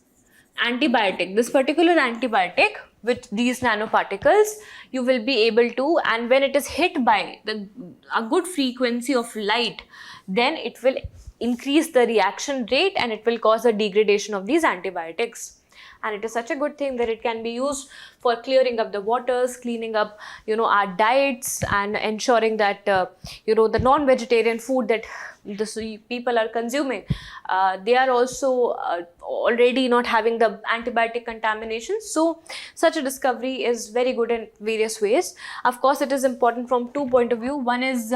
antibiotic, this particular antibiotic with these nanoparticles, you will be able to, and when it is hit by a good frequency of light, then it will increase the reaction rate and it will cause a degradation of these antibiotics. And it is such a good thing that it can be used for clearing up the waters, cleaning up, our diets, and ensuring that, the non-vegetarian food that the people are consuming, they are also already not having the antibiotic contamination. So such a discovery is very good in various ways. Of course, it is important from two point of view. One is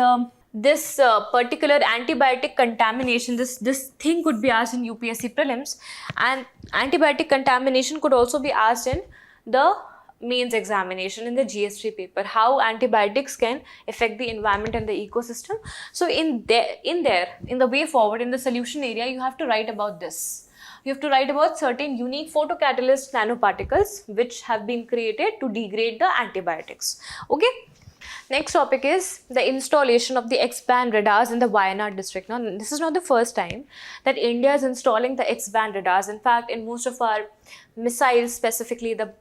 this particular antibiotic contamination, this thing could be asked in UPSC prelims, and antibiotic contamination could also be asked in the mains examination in the GS3 paper, how antibiotics can affect the environment and the ecosystem. So in the way forward, in the solution area, you have to write about this. You have to write about certain unique photocatalyst nanoparticles which have been created to degrade the antibiotics. Okay. Next topic is the installation of the X-band radars in the Wayanad district. Now, this is not the first time that India is installing the X-band radars. In fact, in most of our missiles, specifically the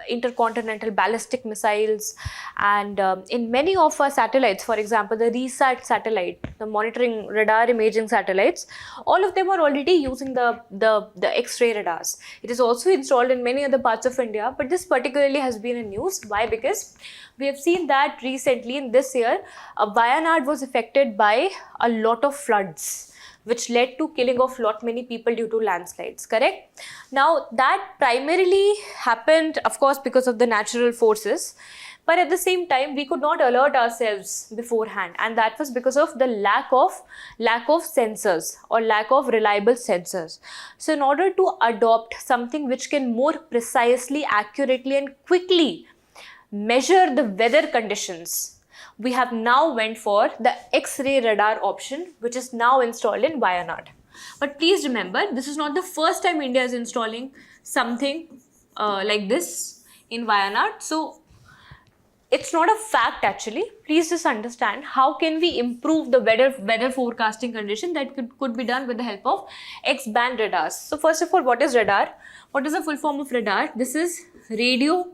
intercontinental ballistic missiles, and in many of our satellites, for example, the RESAT satellite, the monitoring radar imaging satellites, all of them are already using the X-ray radars. It is also installed in many other parts of India, but this particularly has been in news. Why? Because we have seen that recently in this year, Wayanad was affected by a lot of floods, which led to killing of many people due to landslides, correct? Now, that primarily happened, of course, because of the natural forces, but at the same time, we could not alert ourselves beforehand, and that was because of the lack of sensors or lack of reliable sensors. So, in order to adopt something which can more precisely, accurately, and quickly measure the weather conditions, we have now went for the X-ray radar option, which is now installed in Wayanad. But please remember, this is not the first time India is installing something like this in Wayanad. So it's not a fact actually. Please just understand how can we improve the weather forecasting condition that could be done with the help of X-band radars. So first of all, what is radar? What is the full form of radar? This is radio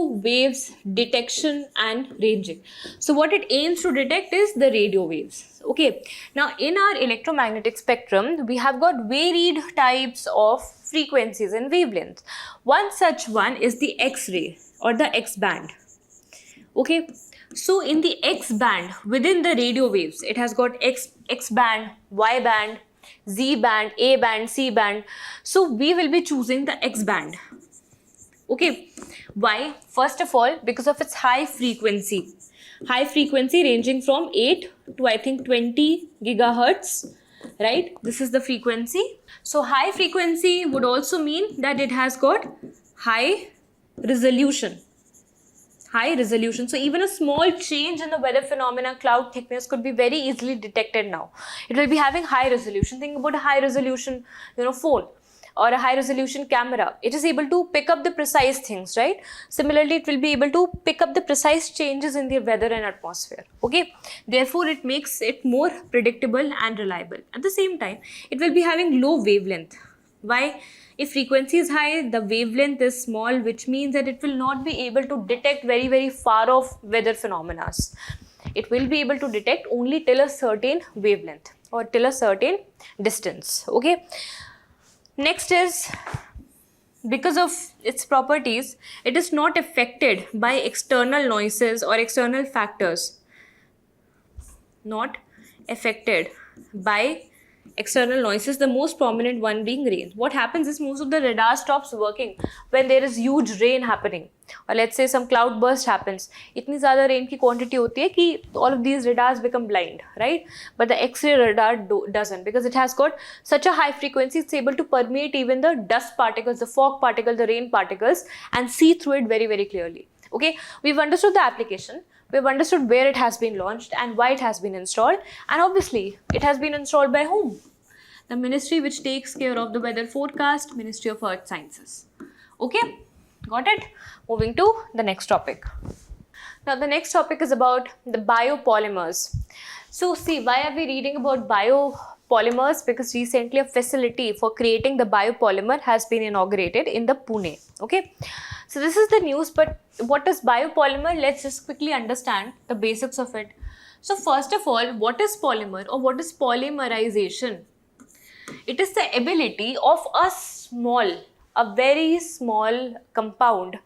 waves detection and ranging. So what it aims to detect is the radio waves. Okay. Now in our electromagnetic spectrum, we have got varied types of frequencies and wavelengths. One such one is the X-ray or the X-band. Okay. So in the X-band, within the radio waves, it has got X-band, Y-band, Z-band, A-band, C-band. So we will be choosing the X-band. Okay, why? First of all, because of its high frequency ranging from 8 to I think 20 gigahertz, right? This is the frequency. So high frequency would also mean that it has got high resolution. So even a small change in the weather phenomena, cloud thickness could be very easily detected now. It will be having high resolution. Think about a high resolution, phone, or a high resolution camera. It is able to pick up the precise things, right? Similarly, it will be able to pick up the precise changes in the weather and atmosphere. Okay. Therefore, it makes it more predictable and reliable. At the same time, it will be having low wavelength. Why? If frequency is high, the wavelength is small, which means that it will not be able to detect very, very far off weather phenomena. It will be able to detect only till a certain wavelength or till a certain distance. Okay. Next is, because of its properties, it is not affected by external noises or external factors. Not affected by external noises, the most prominent one being rain. What happens is most of the radar stops working when there is huge rain happening, or let's say some cloud burst happens. इतनी ज़्यादा rain की quantity होती है कि all of these radars become blind, right? But the X-ray radar doesn't, because it has got such a high frequency. It's able to permeate even the dust particles, the fog particles, the rain particles, and see through it very, very clearly. Okay, we've understood the application. We've understood where it has been launched and why it has been installed, and obviously it has been installed by whom? The ministry which takes care of the weather forecast, Ministry of Earth Sciences. Okay, got it? Moving to the next topic. Now the next topic is about the biopolymers. So see, why are we reading about polymers because recently a facility for creating the biopolymer has been inaugurated in the Pune. Okay, so this is the news, but what is biopolymer? Let's just quickly understand the basics of it. So first of all, what is polymer or what is polymerization? It is the ability of a very small compound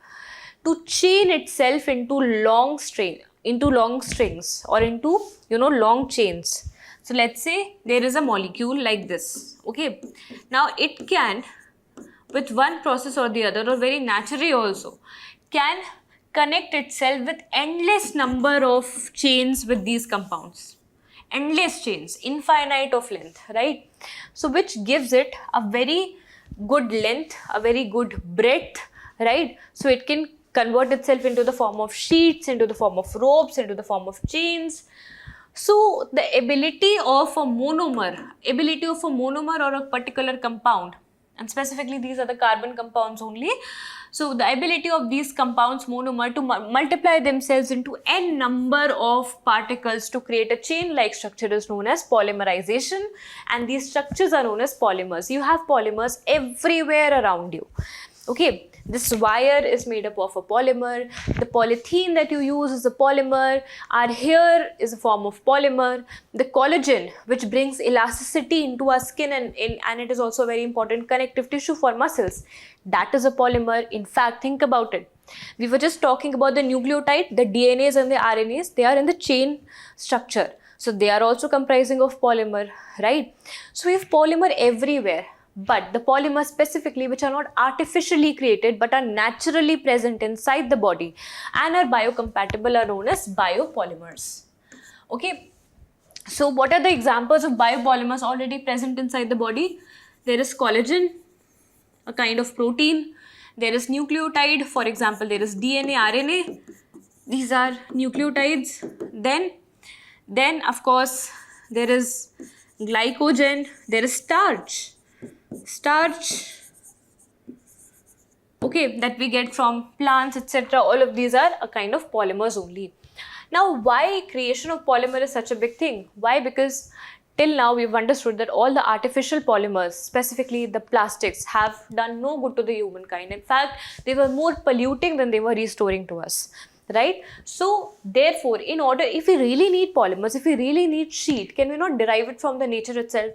to chain itself into long strings or into long chains. So let's say there is a molecule like this. Okay, now it can, with one process or the other, or very naturally also, can connect itself with endless number of chains with these compounds. Endless chains, infinite of length, right? So which gives it a very good length, a very good breadth, right? So it can convert itself into the form of sheets, into the form of ropes, into the form of chains. So the ability of a monomer or a particular compound, and specifically these are the carbon compounds only. So the ability of these compounds, monomer, to multiply themselves into n number of particles to create a chain-like structure is known as polymerization, and these structures are known as polymers. You have polymers everywhere around you. Okay, this wire is made up of a polymer. The polythene that you use is a polymer. Our hair is a form of polymer. The collagen, which brings elasticity into our skin and it is also a very important connective tissue for muscles, that is a polymer. In fact, think about it. We were just talking about the nucleotide, the DNAs and the RNAs, they are in the chain structure. So they are also comprising of polymer, right? So we have polymer everywhere. But the polymers specifically, which are not artificially created but are naturally present inside the body and are biocompatible, are known as biopolymers. Okay, so what are the examples of biopolymers already present inside the body? There is collagen, a kind of protein. There is nucleotide, for example, there is DNA, RNA. These are nucleotides. Then of course, there is glycogen, there is starch, okay, that we get from plants, etc. All of these are a kind of polymers only. Now, why creation of polymer is such a big thing? Why? Because till now we've understood that all the artificial polymers, specifically the plastics, have done no good to the humankind. In fact, they were more polluting than they were restoring to us. Right? So therefore, in order, if we really need polymers, if we really need sheet, can we not derive it from the nature itself?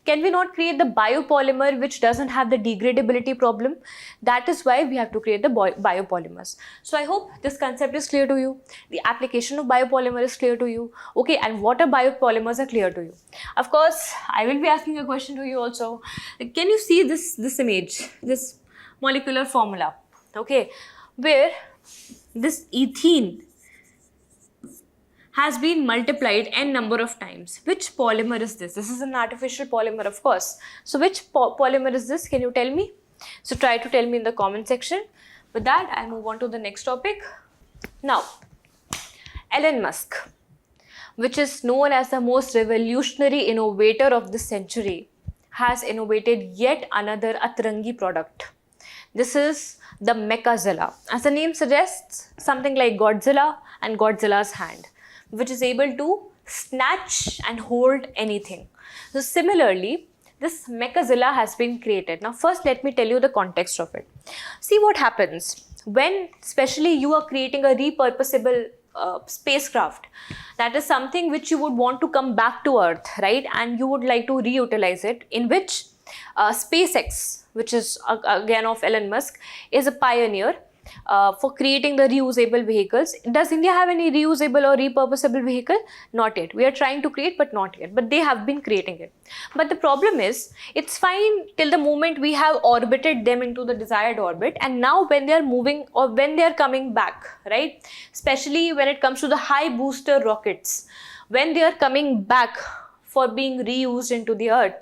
Can we not create the biopolymer which doesn't have the degradability problem? That is why we have to create the biopolymers. So I hope this concept is clear to you. The application of biopolymer is clear to you. Okay, and what are biopolymers are clear to you. Of course, I will be asking a question to you also. Can you see this image, this molecular formula? Okay, where this ethene has been multiplied n number of times. Which polymer is this? This is an artificial polymer, of course. So which polymer is this? Can you tell me? So try to tell me in the comment section. With that, I'll move on to the next topic. Now, Elon Musk, which is known as the most revolutionary innovator of this century, has innovated yet another Atrangi product. This is the Mechazilla. As the name suggests, something like Godzilla and Godzilla's hand, which is able to snatch and hold anything. So similarly, this Mechazilla has been created. Now first let me tell you the context of it. See what happens when especially you are creating a repurposable spacecraft. That is something which you would want to come back to Earth, right? And you would like to reutilize it, in which SpaceX, which is again of Elon Musk, is a pioneer for creating the reusable vehicles. Does India have any reusable or repurposable vehicle? Not yet. We are trying to create, but not yet. But they have been creating it. But the problem is, it's fine till the moment we have orbited them into the desired orbit, and now when they are moving or when they are coming back, right? Especially when it comes to the high booster rockets, when they are coming back for being reused into the Earth,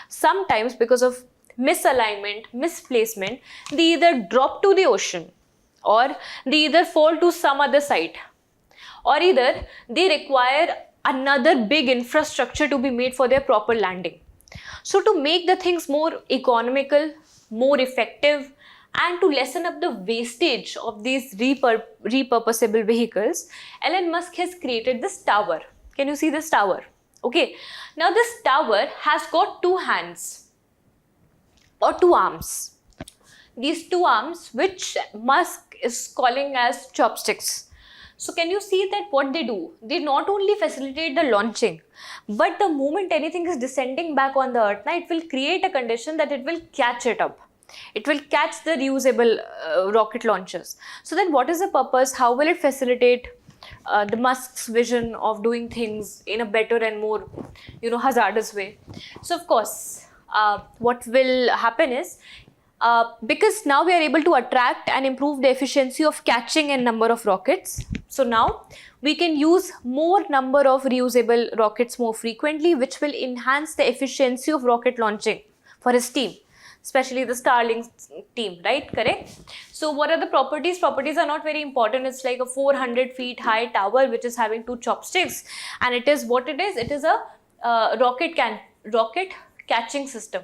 sometimes because of misalignment, misplacement, they either drop to the ocean, or they either fall to some other site, or either they require another big infrastructure to be made for their proper landing. So to make the things more economical, more effective, and to lessen up the wastage of these repurposable vehicles, Elon Musk has created this tower. Can you see this tower? Okay, now this tower has got two hands or two arms. These two arms, which Musk is calling as chopsticks. So can you see that what they do? They not only facilitate the launching, but the moment anything is descending back on the earth, now it will create a condition that it will catch it up. It will catch the reusable rocket launchers. So then what is the purpose? How will it facilitate the Musk's vision of doing things in a better and more, hazardous way? So of course, what will happen is, because now we are able to attract and improve the efficiency of catching a number of rockets. So now we can use more number of reusable rockets more frequently, which will enhance the efficiency of rocket launching for his team, especially the Starlink team, right? Correct? So what are the properties? Properties are not very important. It's like a 400 feet high tower which is having two chopsticks, and it is what it is. It is a rocket catching system.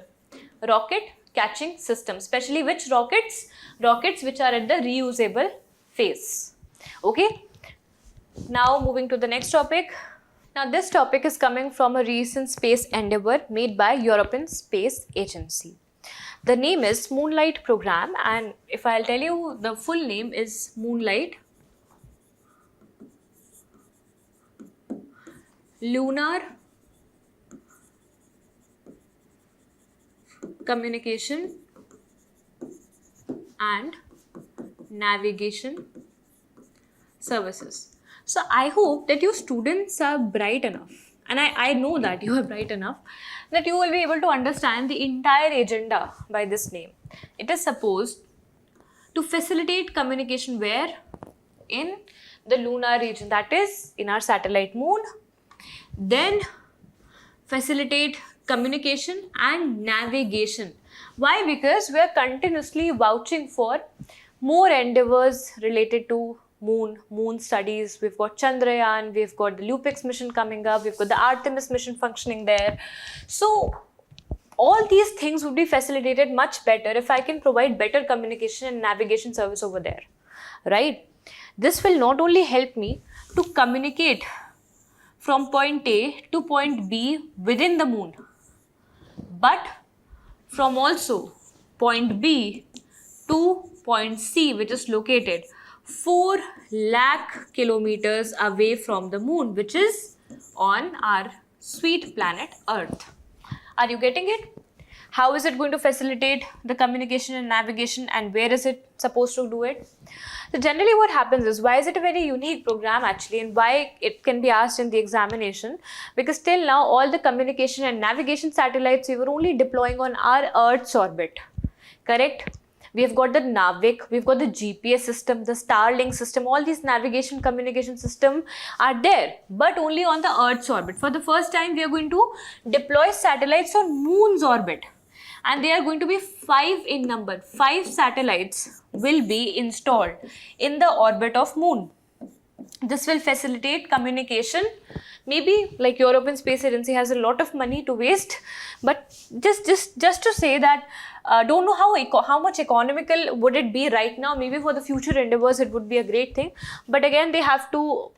Rocket catching system, especially which rockets which are at the reusable phase. Okay, now moving to the next topic. Now this topic is coming from a recent space endeavor made by European Space Agency. The name is Moonlight Program, and if I'll tell you, the full name is Moonlight Lunar Communication and Navigation Services. So I hope that your students are bright enough, and I know that you are bright enough, that you will be able to understand the entire agenda by this name. It is supposed to facilitate communication where? In the lunar region, that is in our satellite moon. Then facilitate communication and navigation. Why? Because we are continuously vouching for more endeavors related to moon studies. We've got Chandrayaan, we've got the LUPEX mission coming up, we've got the Artemis mission functioning there. So all these things would be facilitated much better if I can provide better communication and navigation service over there, right? This will not only help me to communicate from point A to point B within the moon, but from also point B to point C, which is located 4 lakh kilometers away from the moon, which is on our sweet planet Earth. Are you getting it? How is it going to facilitate the communication and navigation, and where is it supposed to do it? So generally what happens is, why is it a very unique program actually, and why it can be asked in the examination? Because till now all the communication and navigation satellites we were only deploying on our Earth's orbit, correct? We have got the Navik, we've got the GPS system, the Starlink system, all these navigation communication system are there, but only on the Earth's orbit. For the first time, we are going to deploy satellites on Moon's orbit, and they are going to be 5 in number. 5 satellites will be installed in the orbit of Moon. This will facilitate communication. Maybe like European Space Agency has a lot of money to waste, but just to say that don't know how much economical would it be right now. Maybe for the future endeavors it would be a great thing, but again they have to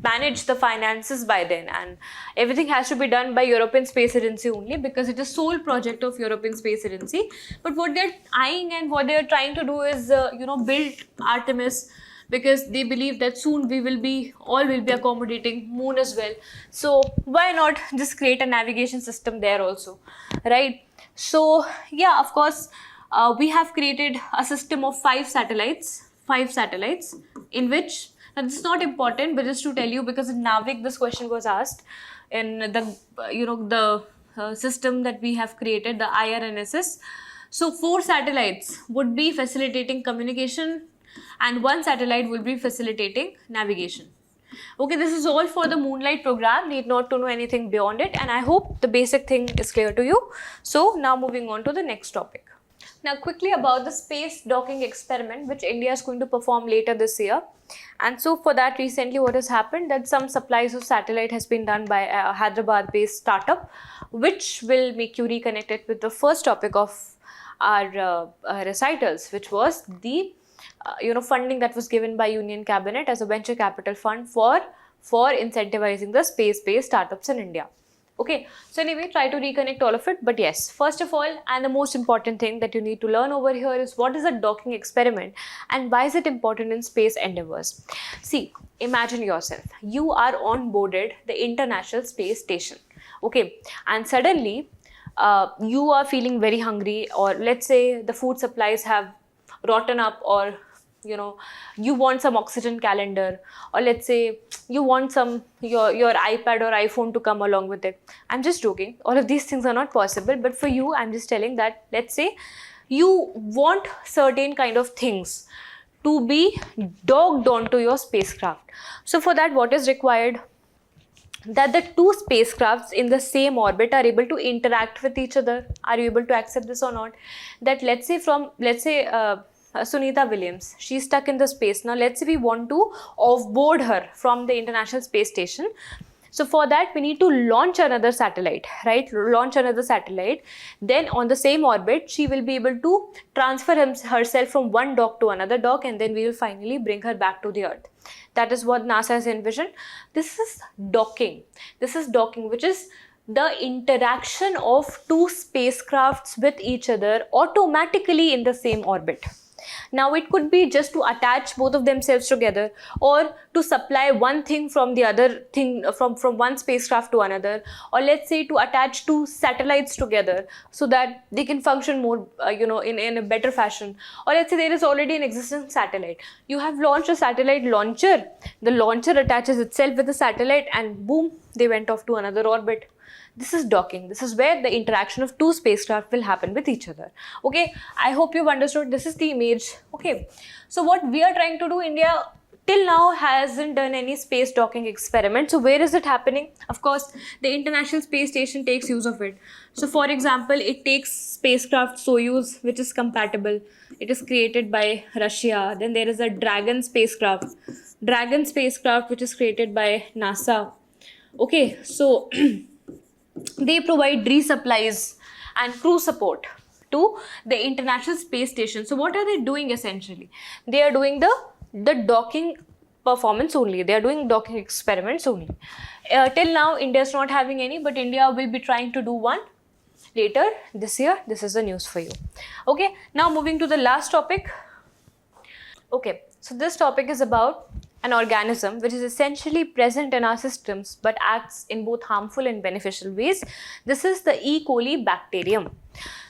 manage the finances by then, and everything has to be done by European Space Agency only, because it is sole project of European Space Agency. But what they're eyeing and what they're trying to do is build Artemis, because they believe that soon we will be accommodating moon as well. So why not just create a navigation system there also, right? So yeah, of course, we have created a system of 5 satellites in which, now this is not important, but just to tell you, because in Navik this question was asked, in the system that we have created, the IRNSS. So 4 satellites would be facilitating communication, and 1 satellite will be facilitating navigation. Okay, this is all for the Moonlight program. Need not to know anything beyond it, and I hope the basic thing is clear to you. So now moving on to the next topic. Now quickly about the space docking experiment which India is going to perform later this year. And so for that, recently what has happened, that some supplies of satellite has been done by a Hyderabad based startup, which will make you reconnected with the first topic of our recitals, which was the funding that was given by Union Cabinet as a venture capital fund for incentivizing the space-based startups in India. Okay, so anyway, try to reconnect all of it. But yes, first of all, and the most important thing that you need to learn over here is what is a docking experiment and why is it important in space endeavors. See, imagine yourself, you are onboarded the International Space Station, okay, and suddenly you are feeling very hungry, or let's say the food supplies have rotten up, or you want some oxygen calendar, or let's say you want some your iPad or iPhone to come along with it. I'm just joking, all of these things are not possible, but for you I'm just telling that let's say you want certain kind of things to be docked onto your spacecraft. So for that, what is required? That the two spacecrafts in the same orbit are able to interact with each other. Are you able to accept this or not? That let's say Sunita Williams, she's stuck in the space. Now let's say we want to offboard her from the International Space Station. So for that, we need to launch another satellite, right? Launch another satellite. Then on the same orbit, she will be able to transfer herself from one dock to another dock, and then we will finally bring her back to the Earth. That is what NASA has envisioned. This is docking. This is docking, which is the interaction of two spacecrafts with each other automatically in the same orbit. Now it could be just to attach both of themselves together, or to supply one thing from the other thing, from one spacecraft to another, or let's say to attach two satellites together so that they can function more in a better fashion. Or let's say there is already an existing satellite, you have launched a satellite launcher, the launcher attaches itself with the satellite, and boom, they went off to another orbit. This is docking. This is where the interaction of two spacecraft will happen with each other. Okay, I hope you've understood. This is the image. Okay, so what we are trying to do, India till now hasn't done any space docking experiment. So where is it happening? Of course, the International Space Station takes use of it. So for example, it takes spacecraft Soyuz, which is compatible. It is created by Russia. Then there is a Dragon spacecraft. Dragon spacecraft, which is created by NASA. Okay, so they provide resupplies and crew support to the International Space Station. So what are they doing essentially? They are doing the docking performance only. They are doing docking experiments only. Till now, India is not having any, but India will be trying to do one later this year. This is the news for you. Okay, now moving to the last topic. Okay, so this topic is about an organism which is essentially present in our systems but acts in both harmful and beneficial ways. This is the E. coli bacterium.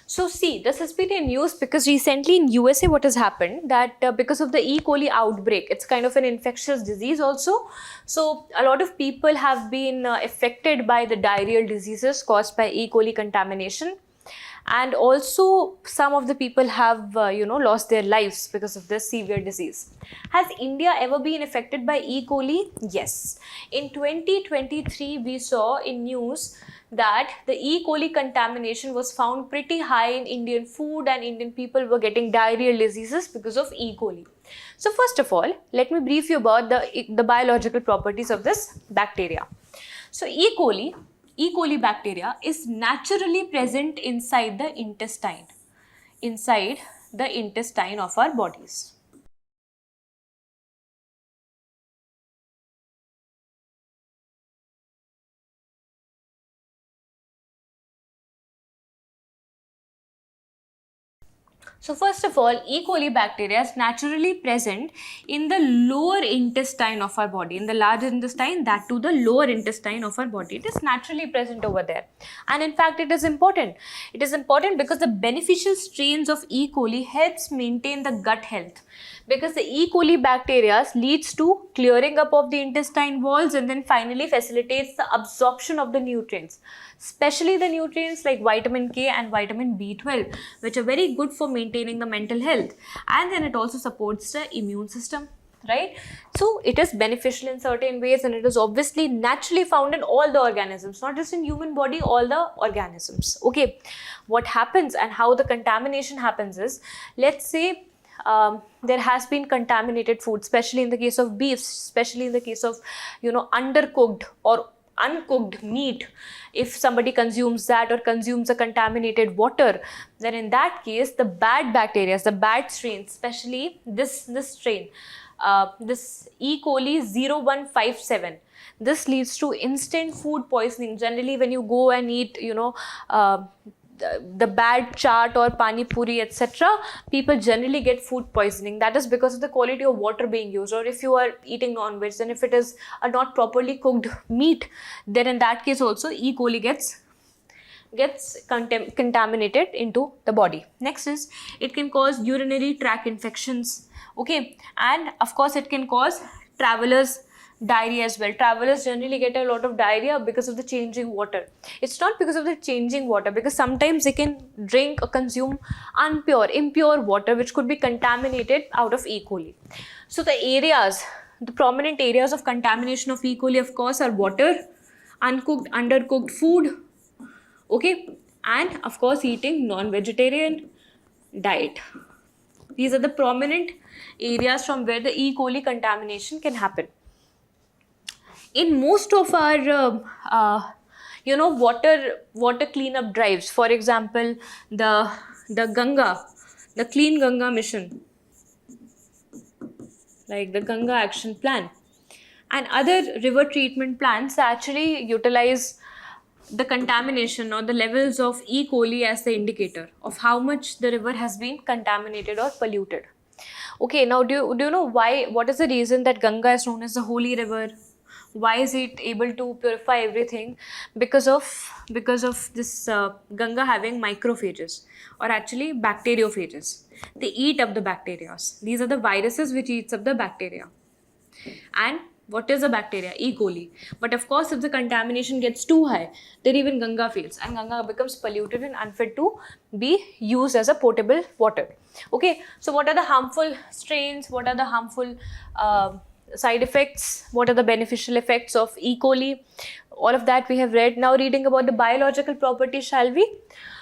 So see, this has been in news because recently in USA what has happened, that because of the E. coli outbreak, it's kind of an infectious disease also. So a lot of people have been affected by the diarrheal diseases caused by E. coli contamination. And also some of the people have lost their lives because of this severe disease. Has India ever been affected by E. coli? Yes. In 2023 we saw in news that the E. coli contamination was found pretty high in Indian food, and Indian people were getting diarrheal diseases because of E. coli. So first of all, let me brief you about the biological properties of this bacteria. So E. coli bacteria is naturally present inside the intestine of our bodies. So first of all, E. coli bacteria is naturally present in the lower intestine of our body, in the large intestine, that to the lower intestine of our body. It is naturally present over there. And in fact, it is important. It is important because the beneficial strains of E. coli helps maintain the gut health. Because the E. coli bacteria leads to clearing up of the intestine walls and then finally facilitates the absorption of the nutrients, especially the nutrients like vitamin K and vitamin B12, which are very good for maintaining the mental health. And then it also supports the immune system, right? So it is beneficial in certain ways, and it is obviously naturally found in all the organisms, not just in human body, all the organisms. Okay, what happens and how the contamination happens is, let's say there has been contaminated food, especially in the case of beef, especially in the case of undercooked or uncooked meat, if somebody consumes that or consumes a contaminated water, then in that case the bad bacteria, the bad strains, especially this strain, this E. coli 0157, this leads to instant food poisoning. Generally when you go and eat, the bad chaat or pani puri, etc., people generally get food poisoning. That is because of the quality of water being used, or if you are eating non-veg, then if it is a not properly cooked meat, then in that case also E. coli gets contaminated into the body. Next is, it can cause urinary tract infections, okay, and of course it can cause travelers diarrhea as well. Travelers generally get a lot of diarrhea because of the changing water. It's not because of the changing water, because sometimes they can drink or consume impure water which could be contaminated out of E. coli. So the prominent areas of contamination of E. coli, of course, are water, uncooked, undercooked food, okay, and of course eating non-vegetarian diet. These are the prominent areas from where the E. coli contamination can happen. In most of our water cleanup drives, for example, the Clean Ganga mission, like the Ganga Action Plan, and other river treatment plants actually utilize the contamination or the levels of E. coli as the indicator of how much the river has been contaminated or polluted. Okay, now do you know why? What is the reason that Ganga is known as the holy river? Why is it able to purify everything? Because of this Ganga having macrophages, or actually bacteriophages. They eat up the bacteria. These are the viruses which eats up the bacteria. And what is a bacteria? E. coli. But of course, if the contamination gets too high, then even Ganga fails and Ganga becomes polluted and unfit to be used as a potable water. Okay, so what are the harmful strains? What are the harmful side effects? What are the beneficial effects of E. coli? All of that we have read. Now reading about the biological properties, shall we?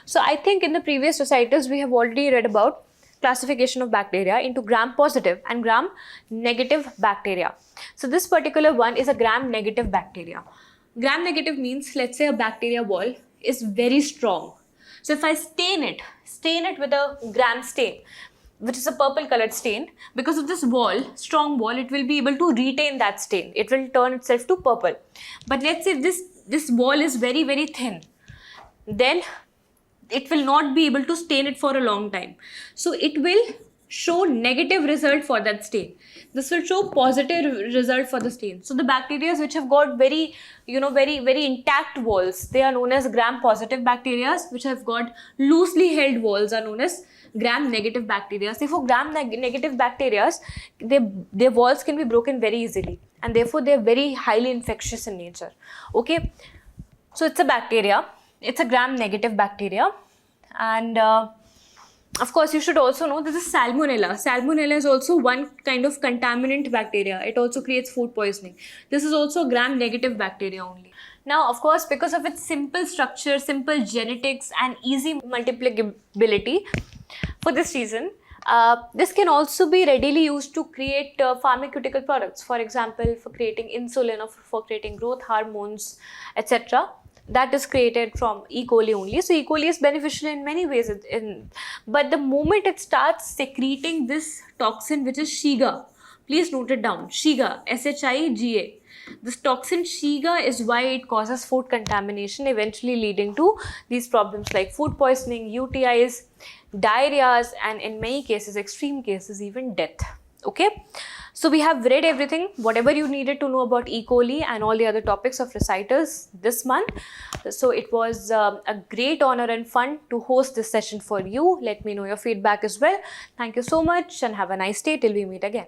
So I think in the previous recitals we have already read about classification of bacteria into gram-positive and gram-negative bacteria. So this particular one is a gram-negative bacteria. Gram-negative means, let's say a bacteria wall is very strong. So if I stain it with a gram stain, which is a purple colored stain, because of this strong wall, it will be able to retain that stain. It will turn itself to purple. But let's say this wall is very, very thin, then it will not be able to stain it for a long time. So it will show negative result for that stain. This will show positive result for the stain. So the bacteria which have got very intact walls, they are known as gram-positive bacteria. Which have got loosely held walls are known as gram-negative bacteria. So for gram-negative bacteria, their walls can be broken very easily, and therefore they are very highly infectious in nature. Okay, so it's a bacteria. It's a gram-negative bacteria, and of course, you should also know this is Salmonella. Salmonella is also one kind of contaminant bacteria. It also creates food poisoning. This is also gram-negative bacteria only. Now, of course, because of its simple structure, simple genetics, and easy multiplicability, for this reason, this can also be readily used to create pharmaceutical products. For example, for creating insulin or for creating growth hormones, etc. That is created from E. coli only. So E. coli is beneficial in many ways, but the moment it starts secreting this toxin, which is Shiga, please note it down, Shiga, SHIGA. This toxin Shiga is why it causes food contamination, eventually leading to these problems like food poisoning, UTIs, diarrheas, and in many cases, extreme cases, even death. Okay, so we have read everything, whatever you needed to know about E. coli and all the other topics of recitals this month. So it was a great honor and fun to host this session for you. Let me know your feedback as well. Thank you so much and have a nice day till we meet again.